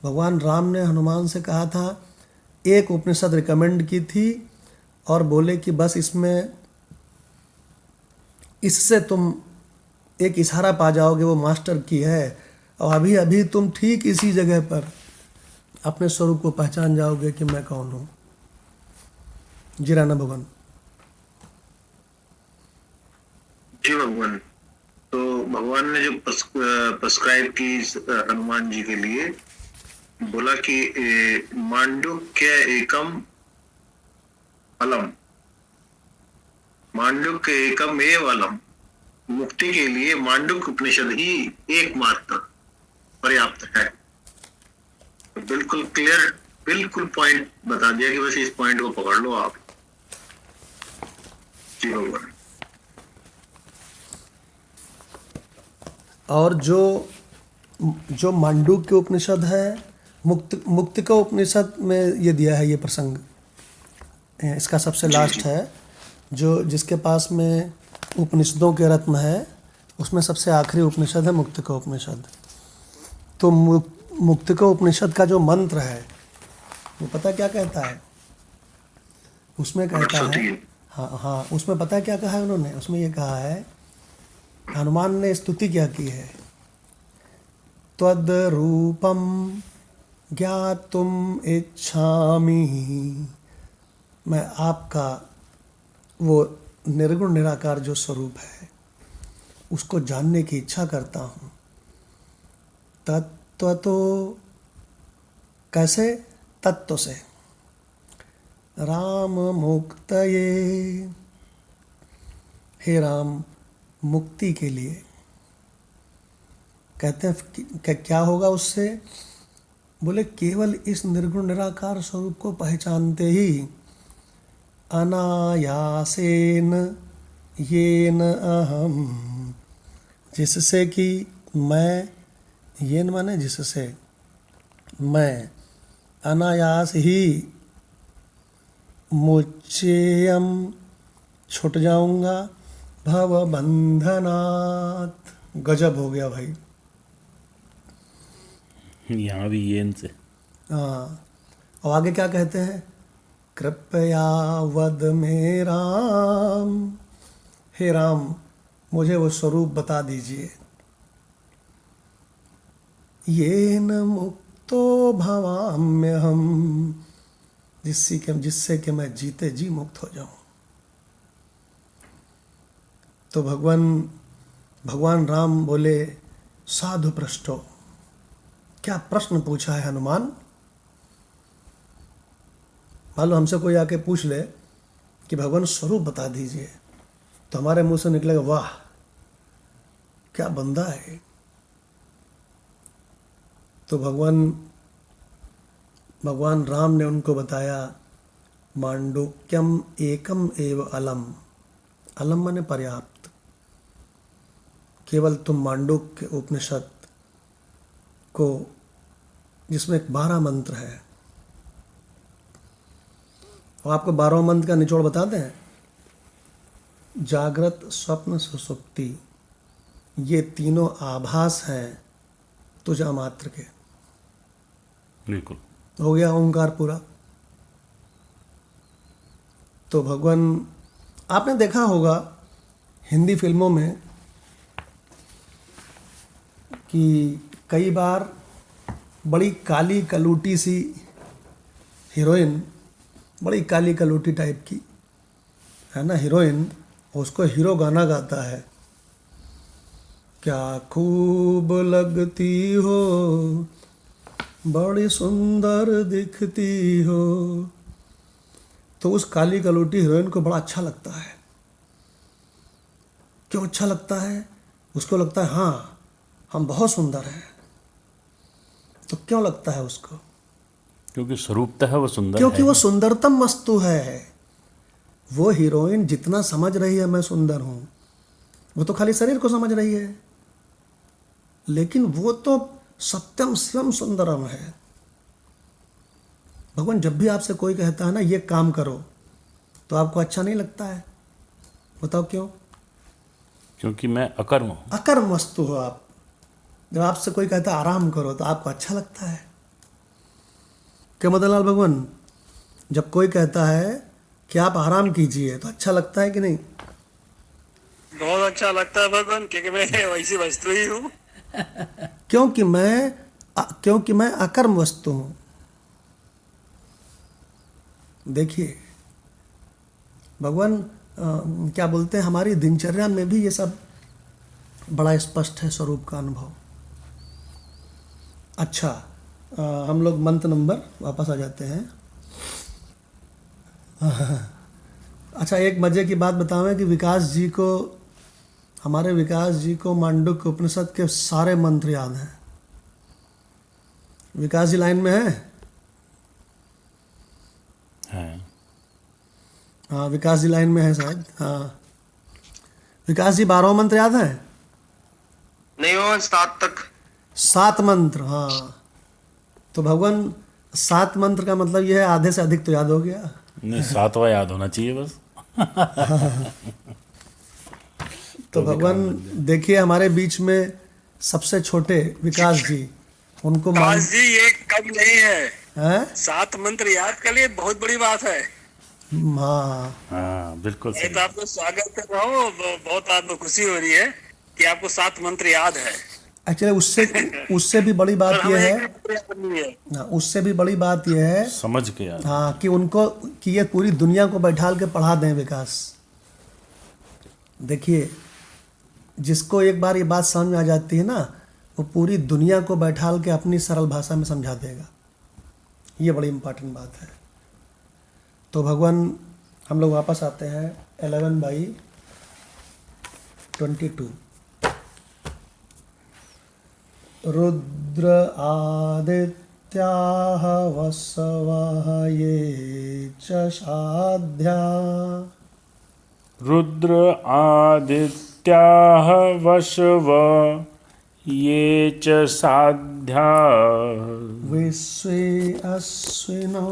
भगवान राम ने हनुमान से कहा था, एक उपनिषद रिकमेंड की थी और बोले कि बस इससे तुम एक इशारा पा जाओगे, वो मास्टर की है, और अभी अभी तुम ठीक इसी जगह पर अपने स्वरूप को पहचान जाओगे कि मैं कौन हूँ। जी राणा भगवान। जी भगवान, तो भगवान ने जो प्रिस्क्राइब की हनुमान जी के लिए, बोला कि मांडुक्य एकम अलम, मांडुक्य एकम एव अलम, मुक्ति के लिए मांडुक्य उपनिषद ही एकमात्र पर्याप्त है। तो बिल्कुल क्लियर, बिल्कुल पॉइंट बता दिया कि बस इस पॉइंट को पकड़ लो आप। जी भगवान। और जो मांडुक्य उपनिषद है, मुक्त का उपनिषद में ये दिया है, ये प्रसंग इसका सबसे लास्ट है, जो जिसके पास में उपनिषदों के रत्न है, उसमें सबसे आखिरी उपनिषद है मुक्त का उपनिषद। तो मुक्त का उपनिषद का जो मंत्र है वो पता क्या कहता है? उसमें कहता है, हाँ, उसमें पता क्या कहा है उन्होंने? उसमें ये कहा है, हनुमान ने स्तुति क्या की है त्वद्रूपं ज्ञातुम् इच्छामि। मैं आपका वो निर्गुण निराकार जो स्वरूप है उसको जानने की इच्छा करता हूँ। तत्व तो कैसे? तत्व से। राम मुक्तये, हे राम मुक्ति के लिए। कहते हैं क्या होगा उससे? बोले केवल इस निर्गुण निराकार स्वरूप को पहचानते ही अनायासेन येन अहम, जिससे कि मैं, येन माने जिससे, मैं अनायास ही मुच्येयम छूट जाऊंगा भव बंधनात्। गजब हो गया भाई। यहाँ भी ये इनसे। हाँ, और आगे क्या कहते हैं? कृपया वद में राम, हे राम मुझे वो स्वरूप बता दीजिए। येन मुक्तो भवाम्यहम्, जिससे कि मैं जीते जी मुक्त हो जाऊं। तो भगवान राम बोले, साधु पृष्ठो। क्या प्रश्न पूछा है हनुमान? मान लो हमसे कोई आके पूछ ले कि भगवान स्वरूप बता दीजिए, तो हमारे मुंह से निकलेगा वाह क्या बंदा है। तो भगवान राम ने उनको बताया, मांडुक्यम एकम एव अलम। अलम माने पर्याप्त। केवल तुम मांडुक्य उपनिषद को, जिसमें 12 मंत्र है, और आपको 12 मंत्र का निचोड़ बताते हैं। जागृत स्वप्न सुसुप्ति, ये तीनों आभास हैं तुझा मात्र के। बिल्कुल हो गया ओंकार पूरा। तो भगवान, आपने देखा होगा हिंदी फिल्मों में कि कई बार बड़ी काली कलूटी सी हीरोइन, बड़ी काली कलूटी टाइप की है ना हीरोइन, उसको हीरो गाना गाता है, क्या खूब लगती हो, बड़ी सुंदर दिखती हो। तो उस काली कलूटी हीरोइन को बड़ा अच्छा लगता है। क्यों अच्छा लगता है? उसको लगता है हाँ हम बहुत सुंदर हैं। तो क्यों लगता है उसको? क्योंकि स्वरूपतः है वो सुंदर क्योंकि है। वो सुंदरतम वस्तु है। वो हीरोइन जितना समझ रही है मैं सुंदर हूं, वो तो खाली शरीर को समझ रही है, लेकिन वो तो सत्यम शिवम सुंदरम है। भगवान जब भी आपसे कोई कहता है ना ये काम करो, तो आपको अच्छा नहीं लगता है? बताओ क्यों? क्योंकि मैं अकर्म हूँ। अकर्म वस्तु हो आप। जब आपसे कोई कहता है आराम करो, तो आपको अच्छा लगता है क्या मदन लाल भगवान? जब कोई कहता है कि आप आराम कीजिए, तो अच्छा लगता है कि नहीं? बहुत अच्छा लगता है भगवान, क्योंकि मैं वैसी वस्तु ही हूँ। क्योंकि मैं अकर्म वस्तु हूं। देखिए भगवान क्या बोलते हैं, हमारी दिनचर्या में भी ये सब बड़ा स्पष्ट है स्वरूप का अनुभव। अच्छा, हम लोग मंत्र नंबर वापस आ जाते हैं। अच्छा, एक मजे की बात बतावें कि हमारे विकास जी को मांडुक्य उपनिषद के सारे मंत्र याद हैं। विकास जी लाइन में है? हाँ, विकास जी लाइन में है शायद। हाँ, विकास जी 12 मंत्र याद हैं? नहीं हो 7 तक। 7 मंत्र, हाँ। तो भगवान 7 मंत्र का मतलब यह है आधे से अधिक तो याद हो गया। नहीं, 7वां याद होना चाहिए बस। तो भगवान देखिए हमारे बीच में सबसे छोटे विकास जी, उनको विकास जी ये कम नहीं है। हैं? 7 मंत्र याद कर लिए, बहुत बड़ी बात है। हाँ हाँ बिल्कुल मैं सही। तो आपको स्वागत कर रहा हूँ, बहुत आपको खुशी हो रही है कि आपको 7 मंत्र याद है। एक्चुअली उससे भी बड़ी बात और यह हमें है, करनी है। हाँ, उससे भी बड़ी बात यह है, समझ के यार। हाँ, कि उनको कि ये पूरी दुनिया को बैठाल के पढ़ा दें विकास। देखिए, जिसको एक बार ये बात समझ में आ जाती है ना, वो पूरी दुनिया को बैठाल के अपनी सरल भाषा में समझा देगा। ये बड़ी इम्पोर्टेंट बात है। तो भगवान, हम लोग वापस आते हैं 11/22। रुद्र आदित्याः वसवः ये च साध्या रुद्र आदित्याः वशव ये च साध्या विश्वे अश्विनो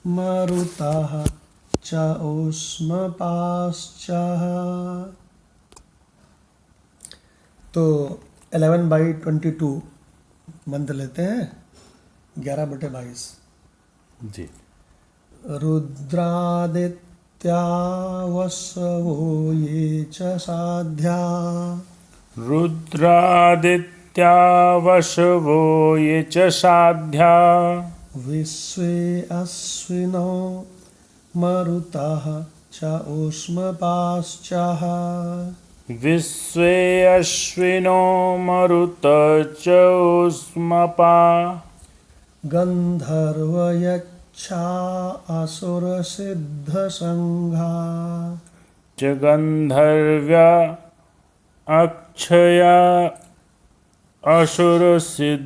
मरुतः च उष्मपाश्चः। तो 11/22 मंत्र लेते हैं, 11/22। जी। रुद्रादित्या वसवो ये च साध्या रुद्रादित्या वशवो ये च साध्या विश्वे अश्विनो मरुतः च उष्मपाश्चः। विश्वे अश्विनो मरुत च उष्मपा गन्धर्वयक्षा असुरसिद्धसङ्घा च गन्धर्व्या अक्षया असुरसिद्धसङ्गा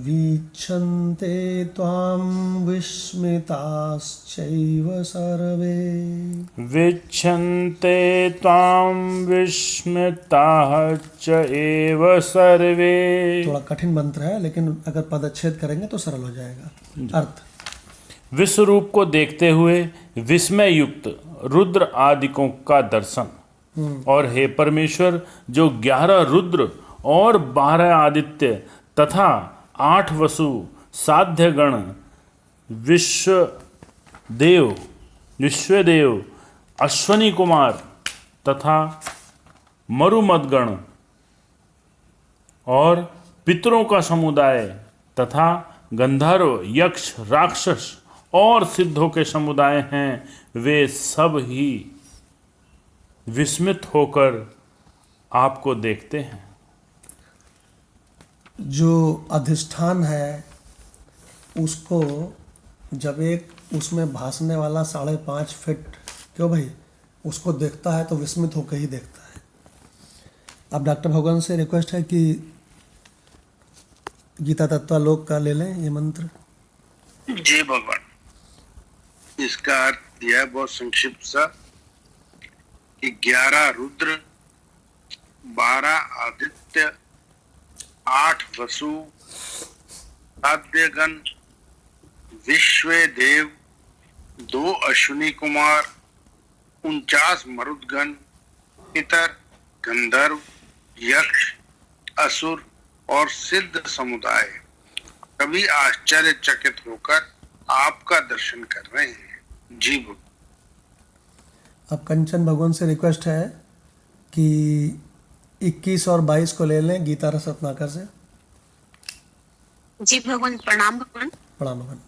वीक्षन्ते त्वां विस्मिताश्चैव सर्वे विच्छन्ते त्वां विस्मिताः च एव सर्वे। थोड़ा कठिन मंत्र है, लेकिन अगर पदच्छेद करेंगे तो सरल हो जाएगा। अर्थ, विश्वरूप को देखते हुए विस्मय युक्त रुद्र आदिकों का दर्शन। और हे परमेश्वर, जो 11 रुद्र और 12 आदित्य तथा 8 वसु साध्यगण विश्वदेव अश्वनी कुमार तथा मरुमदगण और पितरों का समुदाय तथा गंधर्व यक्ष राक्षस और सिद्धों के समुदाय हैं, वे सब ही विस्मित होकर आपको देखते हैं। जो अधिष्ठान है उसको जब एक उसमें भासने वाला 5.5 फीट, क्यों भाई, उसको देखता है तो विस्मित होकर ही देखता है। अब डॉक्टर भगवान से रिक्वेस्ट है कि गीता तत्वालोक का ले लें ये मंत्र। जी भगवान, इसका अर्थ दिया है बहुत संक्षिप्त सा कि 11 रुद्र, 12 आदित्य, 8 वसु, साध्यगण, विश्वदेव, 2 अश्विनी कुमार, 49 मरुदगण, पितर, गंधर्व, यक्ष, असुर और सिद्ध समुदाय कभी आश्चर्यचकित होकर आपका दर्शन कर रहे हैं। जी भगवान। अब कंचन भगवान से रिक्वेस्ट है कि 21 और 22 को ले लें गीता रस रत्नाकर से। जी भगवान, प्रणाम भगवान। प्रणाम भगवान।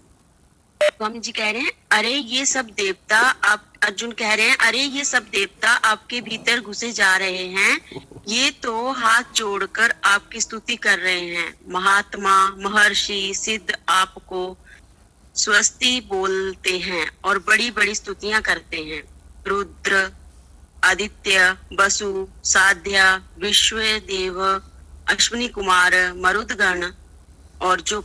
स्वामी जी कह रहे हैं, अरे ये सब देवता, आप अर्जुन कह रहे हैं, अरे ये सब देवता आपके भीतर घुसे जा रहे हैं, ये तो हाथ जोड़कर आपकी स्तुति कर रहे हैं। महात्मा, महर्षि, सिद्ध आपको स्वस्ति बोलते हैं और बड़ी बड़ी स्तुतियां करते हैं। रुद्र, आदित्य, वसु, साध्या, विश्वदेव, अश्विनी कुमार, मरुदगण और जो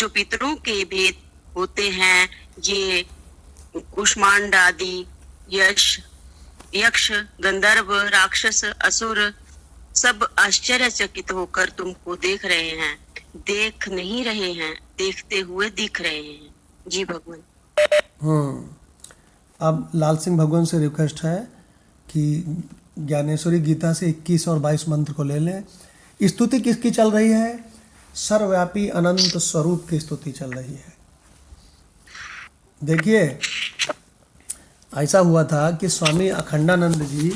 पितरों के भेद होते हैं, ये कुष्मांड आदि, यक्ष, गंधर्व, राक्षस, असुर सब आश्चर्यचकित होकर तुमको देख रहे हैं। देख नहीं रहे हैं, देखते हुए दिख रहे हैं। जी भगवान। अब लाल सिंह भगवान से रिक्वेस्ट है कि ज्ञानेश्वरी गीता से 21 और 22 मंत्र को ले लें। स्तुति किसकी चल रही है? सर्वव्यापी अनंत स्वरूप की स्तुति चल रही है। देखिए, ऐसा हुआ था कि स्वामी अखंडानंद जी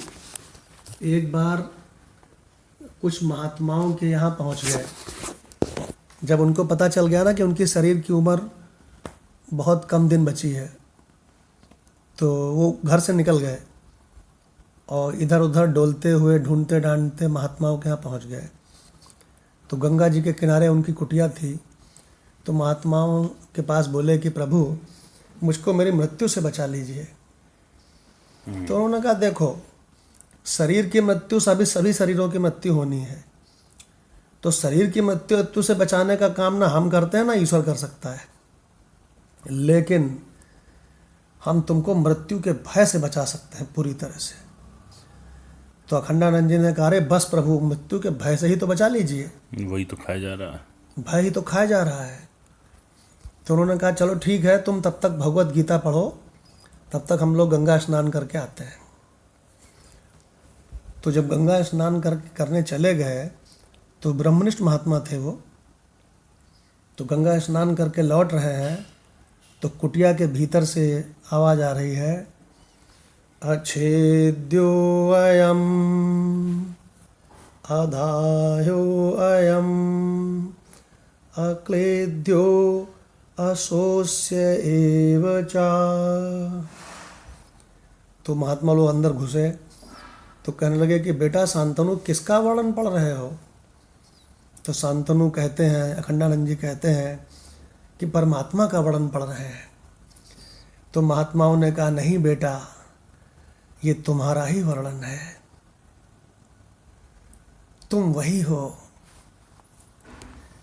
एक बार कुछ महात्माओं के यहाँ पहुँच गए। जब उनको पता चल गया ना कि उनकी शरीर की उम्र बहुत कम दिन बची है, तो वो घर से निकल गए और इधर उधर डोलते हुए ढूंढते ढांढते महात्माओं के यहाँ पहुँच गए। तो गंगा जी के किनारे उनकी कुटिया थी। तो महात्माओं के पास बोले कि प्रभु, मुझको मेरी मृत्यु से बचा लीजिए। तो उन्होंने कहा, देखो, शरीर की मृत्यु सभी शरीरों की मृत्यु होनी है, तो शरीर की मृत्यु से बचाने का काम ना हम करते हैं ना ईश्वर कर सकता है, लेकिन हम तुमको मृत्यु के भय से बचा सकते हैं पूरी तरह से। तो अखंडानंद जी ने कहा, अरे बस प्रभु, मृत्यु के भय से ही तो बचा लीजिए, वही तो खाया जा रहा है, भय ही तो खाया जा रहा है। तो उन्होंने कहा, चलो ठीक है, तुम तब तक भगवत गीता पढ़ो, तब तक हम लोग गंगा स्नान करके आते हैं। तो जब गंगा स्नान करने चले गए तो ब्रह्मनिष्ठ महात्मा थे वो। तो गंगा स्नान करके लौट रहे हैं तो कुटिया के भीतर से आवाज़ आ रही है, अच्छेद्यो अयम अधायो अयम अक्लेद्यो असोस्य एव चा। तो महात्मा लोग अंदर घुसे तो कहने लगे कि बेटा शांतनु, किसका वर्णन पढ़ रहे हो? तो शांतनु कहते हैं, अखंडानंद जी कहते हैं कि परमात्मा का वर्णन पढ़ रहे हैं। तो महात्माओं ने कहा, नहीं बेटा, ये तुम्हारा ही वर्णन है, तुम वही हो।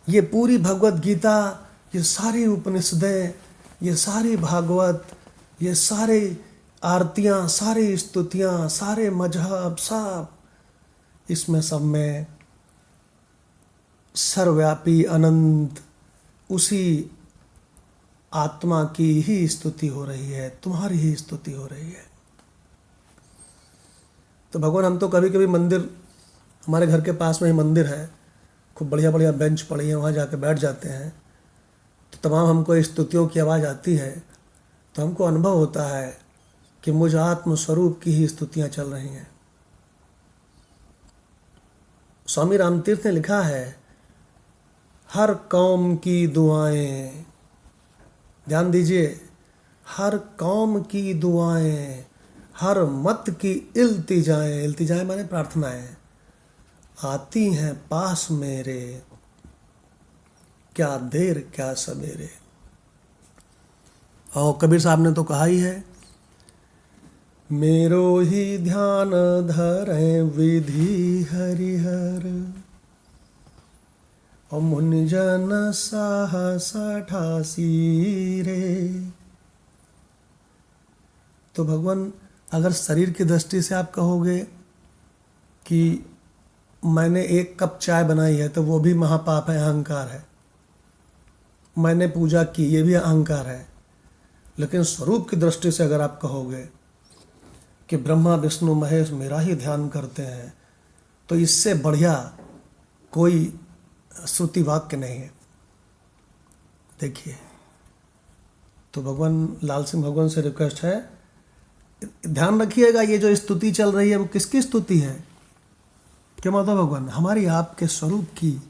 ये पूरी भगवत गीता, ये सारी उपनिषदें, ये सारी भागवत, ये सारी आरतियाँ, सारी स्तुतियाँ, सारे मजहब, सब इसमें सब में सर्वव्यापी अनंत उसी आत्मा की ही स्तुति हो रही है, तुम्हारी ही स्तुति हो रही है। तो भगवान, हम तो कभी कभी मंदिर, हमारे घर के पास में ही मंदिर है, खूब बढ़िया बढ़िया बेंच पड़ी है, वहाँ जाके बैठ जाते हैं। तो तमाम हमको स्तुतियों की आवाज़ आती है, तो हमको अनुभव होता है कि मुझ आत्म स्वरूप की ही स्तुतियाँ चल रही हैं। स्वामी रामतीर्थ ने लिखा है, हर कौम की दुआएं, ध्यान दीजिए, हर कौम की दुआएं, हर मत की इल्तिजाएं, इल्तिजाएं माने प्रार्थनाएं, आती हैं पास मेरे, क्या देर क्या सवेरे। और कबीर साहब ने तो कहा ही है, मेरो ही ध्यान धरे विधि हरिहर, और मुनि जन साहस ठासी रे। तो भगवान, अगर शरीर की दृष्टि से आप कहोगे कि मैंने एक कप चाय बनाई है तो वो भी महापाप है, अहंकार है, मैंने पूजा की, ये भी अहंकार है। लेकिन स्वरूप की दृष्टि से अगर आप कहोगे कि ब्रह्मा विष्णु महेश मेरा ही ध्यान करते हैं, तो इससे बढ़िया कोई श्रुति वाक्य नहीं है। देखिए, तो भगवान लाल सिंह भगवान से रिक्वेस्ट है, ध्यान रखिएगा, ये जो स्तुति चल रही है वो किसकी स्तुति है? क्या मतलब भगवान? हमारी आपके स्वरूप की,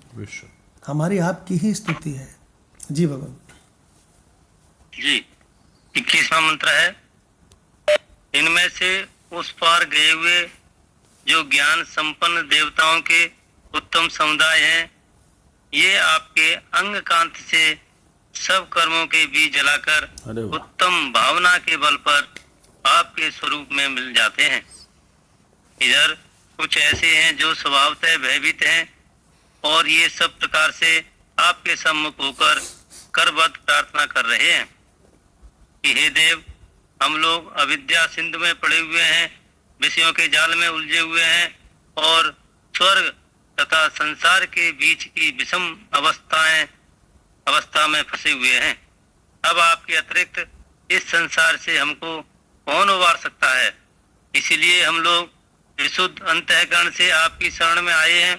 हमारी आपकी ही स्तुति है। जी भगवान जी। 21वां मंत्र है, इनमें से उस पार गए हुए जो ज्ञान संपन्न देवताओं के उत्तम समुदाय हैं, ये आपके अंग कांत से सब कर्मों के बीज जलाकर उत्तम भावना के बल पर आपके स्वरूप में मिल जाते हैं। इधर कुछ ऐसे हैं जो स्वभावतः भयभीत हैं और ये सब प्रकार से आपके सम्मुख होकर करबद्ध प्रार्थना कर रहे हैं कि हे देव, हम लोग अविद्या सिंधु में पड़े हुए हैं, विषयों के जाल में उलझे हुए हैं और स्वर्ग तथा संसार के बीच की विषम अवस्था में फंसे हुए हैं। अब आपके अतिरिक्त इस संसार से हमको कौन उबार सकता है? इसीलिए हम लोग विशुद्ध अंतःकरण से आपकी शरण में आए हैं।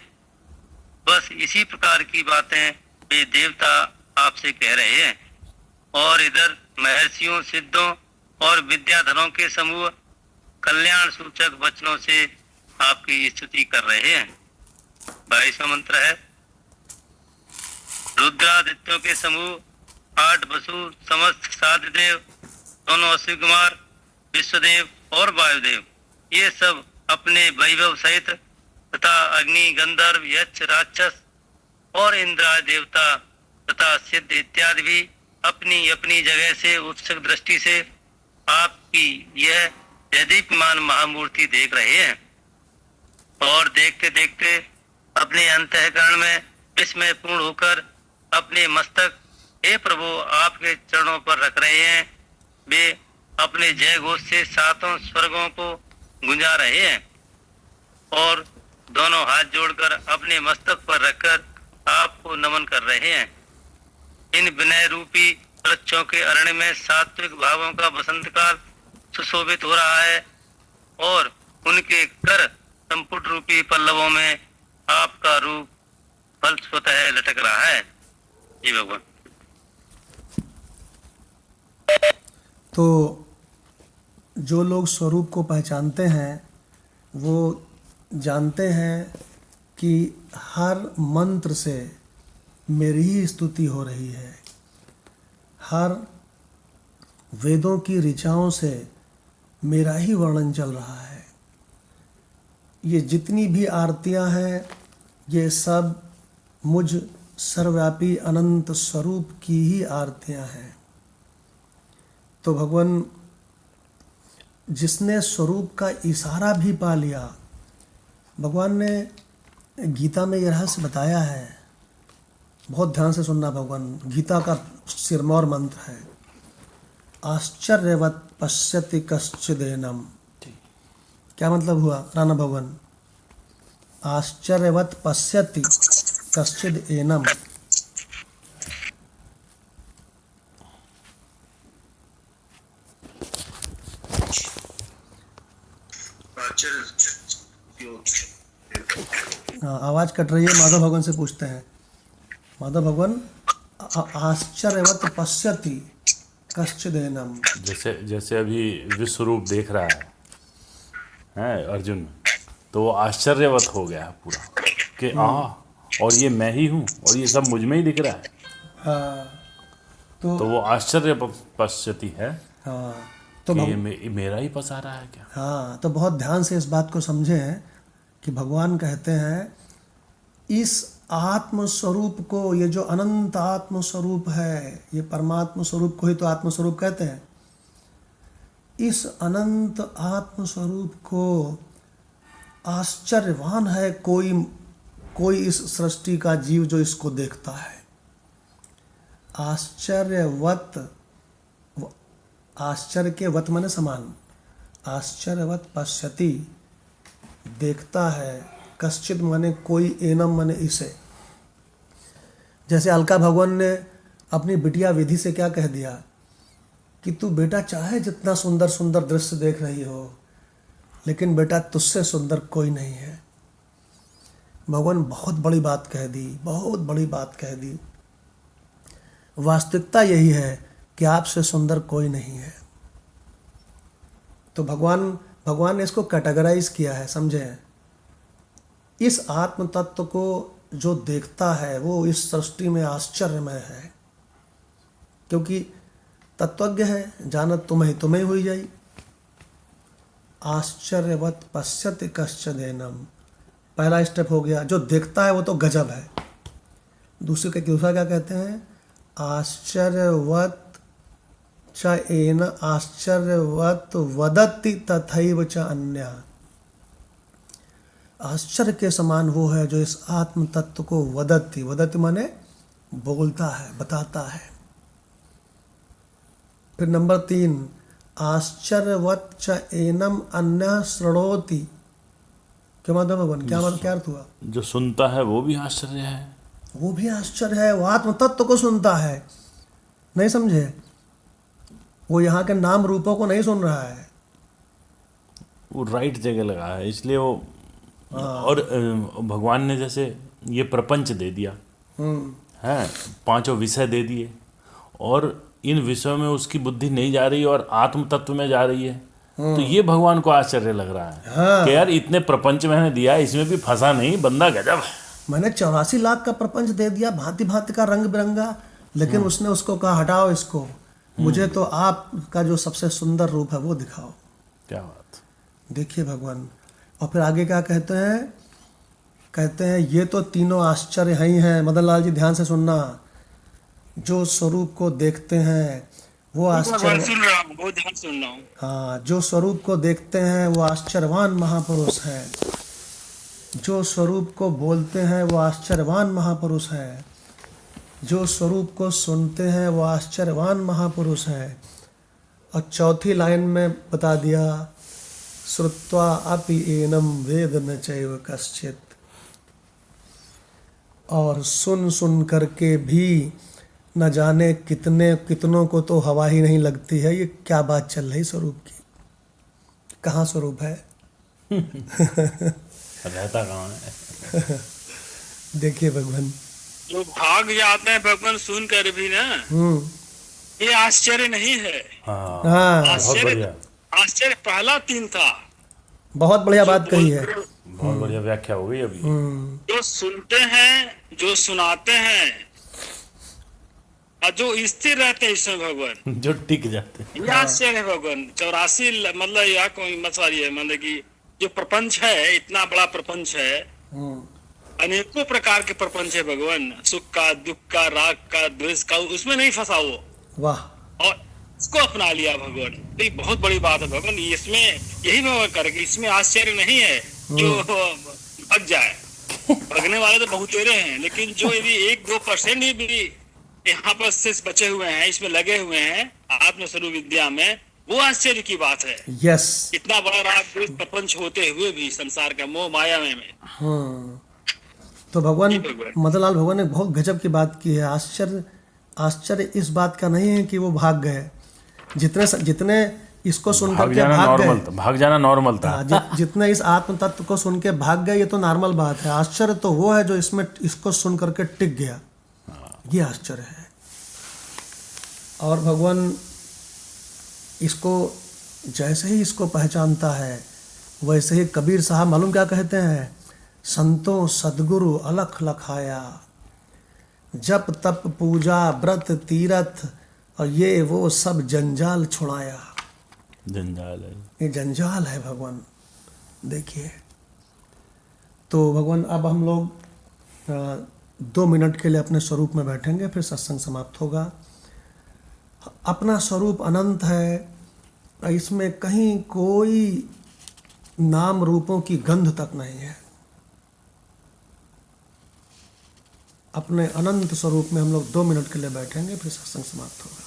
बस इसी प्रकार की बातें वे देवता आपसे कह रहे हैं। और इधर महर्षियों, सिद्धों और विद्याधरों के समूह कल्याण सूचक वचनों से आपकी स्तुति कर रहे हैं। 22वां मंत्र है, रुद्रादित्यों के समूह, 8 वसु, समस्त साध्य देव, दोनों अश्विनी कुमार, विश्वदेव और वायुदेव, ये सब अपने वैभव सहित तथा अग्नि, गंधर्व, यक्ष, राक्षस और इंद्र देवता तथा सिद्ध इत्यादि भी अपनी अपनी जगह से उत्सुक दृष्टि से आपकी यह दीप्यमान महामूर्ति देख रहे हैं और देखते देखते अपने अंतःकरण में विस्मय पूर्ण होकर अपने मस्तक हे प्रभु आपके चरणों पर रख रहे हैं। वे अपने जय घोष से 7 स्वर्गों को गुंजा रहे हैं और दोनों हाथ जोड़कर अपने मस्तक पर रखकर आपको नमन कर रहे हैं। इन विनय रूपी वृक्षों के अरण्य में सात्विक भावों का बसंत काल सुशोभित हो रहा है और उनके कर संपुट रूपी पल्लवों में आपका रूप फल स्वतः लटक रहा है। जी भगवान। तो जो लोग स्वरूप को पहचानते हैं वो जानते हैं कि हर मंत्र से मेरी ही स्तुति हो रही है, हर वेदों की ऋचाओं से मेरा ही वर्णन चल रहा है। ये जितनी भी आरतियां हैं ये सब मुझ सर्वव्यापी अनंत स्वरूप की ही आरतियां हैं। तो भगवान जिसने स्वरूप का इशारा भी पा लिया, भगवान ने गीता में यह रहस्य बताया है, बहुत ध्यान से सुनना। भगवान गीता का सिरमौर मंत्र है, आश्चर्यवत् पश्यति कश्चिदेनम। क्या मतलब हुआ राणा भगवान? आश्चर्यवत् पश्यति कश्चिद एनम। आवाज कट रही है, माधव भगवान से पूछते हैं। माधव भगवान आश्चर्यवत् पश्यति कश्चिदेनम। जैसे अभी विश्व रूप देख रहा है अर्जुन, तो वो आश्चर्यवत हो गया पूरा कि और ये मैं ही हूँ और ये सब मुझ में ही दिख रहा है। हाँ, तो वो आश्चर्य पश्यति है। हाँ, तो कि ये मेरा ही पसा रहा है क्या? हाँ, तो बहुत ध्यान से इस बात को समझें कि भगवान कहते हैं इस आत्म स्वरूप को, ये जो अनंत आत्म स्वरूप है, ये परमात्म स्वरूप को ही तो आत्म स्वरूप कहते हैं। इस अनंत आत्म स्वरूप को आश्चर्यवान है कोई इस सृष्टि का जीव जो इसको देखता है। आश्चर्यवत, आश्चर्य के वत माने समान, आश्चर्यवत पश्यति देखता है, कश्चित माने कोई, एनम माने इसे। जैसे अलका भगवान ने अपनी बिटिया विधि से क्या कह दिया कि तू बेटा चाहे जितना सुंदर सुंदर दृश्य देख रही हो, लेकिन बेटा तुझसे सुंदर कोई नहीं है। भगवान बहुत बड़ी बात कह दी, बहुत बड़ी बात कह दी। वास्तविकता यही है कि आपसे सुंदर कोई नहीं है। तो भगवान ने इसको कैटेगराइज किया है, समझे। इस आत्म तत्व को जो देखता है वो इस सृष्टि में आश्चर्यमय है, क्योंकि तत्वज्ञ है, जानत तुम्हें हुई जाई। आश्चर्यवत पश्यति कश्चिदेनम, पहला स्टेप हो गया। जो देखता है वो तो गजब है। दूसरा क्या कहते हैं? आश्चर्यवत च एन आश्चर्यवत वदति तथैव च अन्य। आश्चर्य के समान वो है जो इस आत्म तत्व को वदति माने बोलता है, बताता है। फिर नंबर 3, आश्चर्यवत च एनम अन्य शृणोति। क्या मतलब भगवान, क्या अर्थ हुआ? जो सुनता है वो भी आश्चर्य है, वो भी आश्चर्य है। वो आत्म तत्व को सुनता है, नहीं समझे? वो यहाँ के नाम रूपों को नहीं सुन रहा है, वो राइट जगह लगा है, इसलिए वो। और भगवान ने जैसे ये प्रपंच दे दिया है, 5 विषय दे दिए, और इन विषयों में उसकी बुद्धि नहीं जा रही और आत्म तत्व में जा रही है, तो ये भगवान को आश्चर्य लग रहा है हाँ। कि यार इतने प्रपंच मैंने दिया, इसमें भी फंसा नहीं, बंदा गजब है। मैंने 84 लाख का प्रपंच दे दिया, भांति भांति का रंग बिरंगा, लेकिन उसने उसको कहा हटाओ इसको, मुझे तो आपका जो सबसे सुंदर रूप है वो दिखाओ। क्या बात। देखिए भगवान, और फिर आगे क्या कहते हैं, कहते हैं ये तो तीनों आश्चर्य ही हैं। मदन लाल जी ध्यान से सुनना, जो स्वरूप को देखते हैं वो भगवान आश्चर्य, सुन रहा हूँ, बहुत ध्यान सुन रहा हूँ। हाँ, जो स्वरूप को देखते हैं वो आश्चर्यवान महापुरुष है, जो स्वरूप को बोलते हैं वो आश्चर्यवान महापुरुष है, जो स्वरूप को सुनते हैं वो आश्चर्यवान महापुरुष है। और चौथी लाइन में बता दिया, श्रुत्वा अपि एनम वेद न चैव कश्चित, और सुन सुन करके भी न जाने कितनों को तो हवा ही नहीं लगती है। ये क्या बात चल रही स्वरूप की, कहाँ स्वरूप है? रहता कहाँ है? देखिए भगवान, जो भाग जाते हैं भगवान सुन कर भी ना, ये आश्चर्य नहीं है। हाँ, हाँ, बहुत आश्चर्य बढ़िया, आश्चर्य पहला 3 था। बहुत बढ़िया बात कही है। बहुत बढ़िया व्याख्या हो गई अभी। जो सुनते हैं, जो सुनाते हैं, और जो स्थिर रहते हैं इसमें भगवान, जो टिक जाते हैं। ये आश्चर्य है भगवान। 84 मतलब या कोई मसारी है, मतलब कि जो प्रपंच है, इतना बड़ा प्रपंच है, अनेकों प्रकार के प्रपंच है भगवान, सुख का, दुख का, राग का, द्वेष का, उसमें नहीं फंसा वो, वाह, और इसको अपना लिया भगवान। तो ये बहुत बड़ी बात है भगवान। इसमें यही भगवान करेगा, इसमें आश्चर्य नहीं है जो भग जाए। भगने वाले तो बहुत तेरे हैं, लेकिन जो यदि 1-2% भी यहाँ पर शेष बचे हुए हैं, इसमें लगे हुए हैं आत्म स्वरूप विद्या में, वो आश्चर्य की बात है। यस, इतना बड़ा राग द्वेष प्रपंच होते हुए भी संसार का मोह माया में। तो भगवान जी भगवान। मदनलाल भगवान ने बहुत गजब की बात की है। आश्चर्य इस बात का नहीं है कि वो भाग गए, जितने इसको सुन भाग करके जाना भाग नॉर्मल गए, था, भाग जाना नॉर्मल था। जितने इस आत्म तत्व को सुन के भाग गए, ये तो नॉर्मल बात है। आश्चर्य तो वो है जो इसमें इसको सुन करके टिक गया, ये आश्चर्य है। और भगवान इसको जैसे ही इसको पहचानता है, वैसे ही कबीर साहब मालूम क्या कहते हैं, संतों सदगुरु अलख लखाया, जप तप पूजा व्रत तीरथ, और ये वो सब जंजाल छुड़ाया। जंजाल है। ये जंजाल है भगवान, देखिए। तो भगवान अब हम लोग 2 मिनट के लिए अपने स्वरूप में बैठेंगे, फिर सत्संग समाप्त होगा। अपना स्वरूप अनंत है, इसमें कहीं कोई नाम रूपों की गंध तक नहीं है। अपने अनंत स्वरूप में हम लोग 2 मिनट के लिए बैठेंगे, फिर सत्संग समाप्त होगा।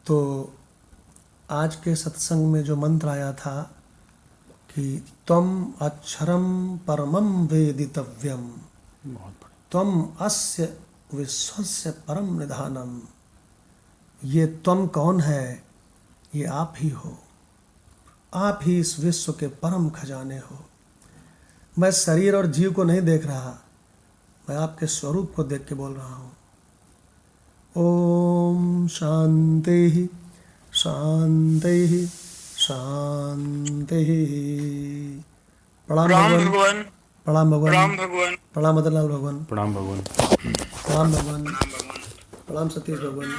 तो आज के सत्संग में जो मंत्र आया था कि त्वम अक्षरम परमं वेदितव्यम, त्वम अस्य विश्वस्य परम निधानम, ये त्वम कौन है? ये आप ही हो, आप ही इस विश्व के परम खजाने हो। मैं शरीर और जीव को नहीं देख रहा, मैं आपके स्वरूप को देख के बोल रहा हूँ। ओम शांति शांति शांति। प्रणाम भगवान, प्रणाम भगवान, प्रणाम मदन लाल भगवान, प्रणाम भगवान, प्रणाम भगवान, प्रणाम सतीश भगवान।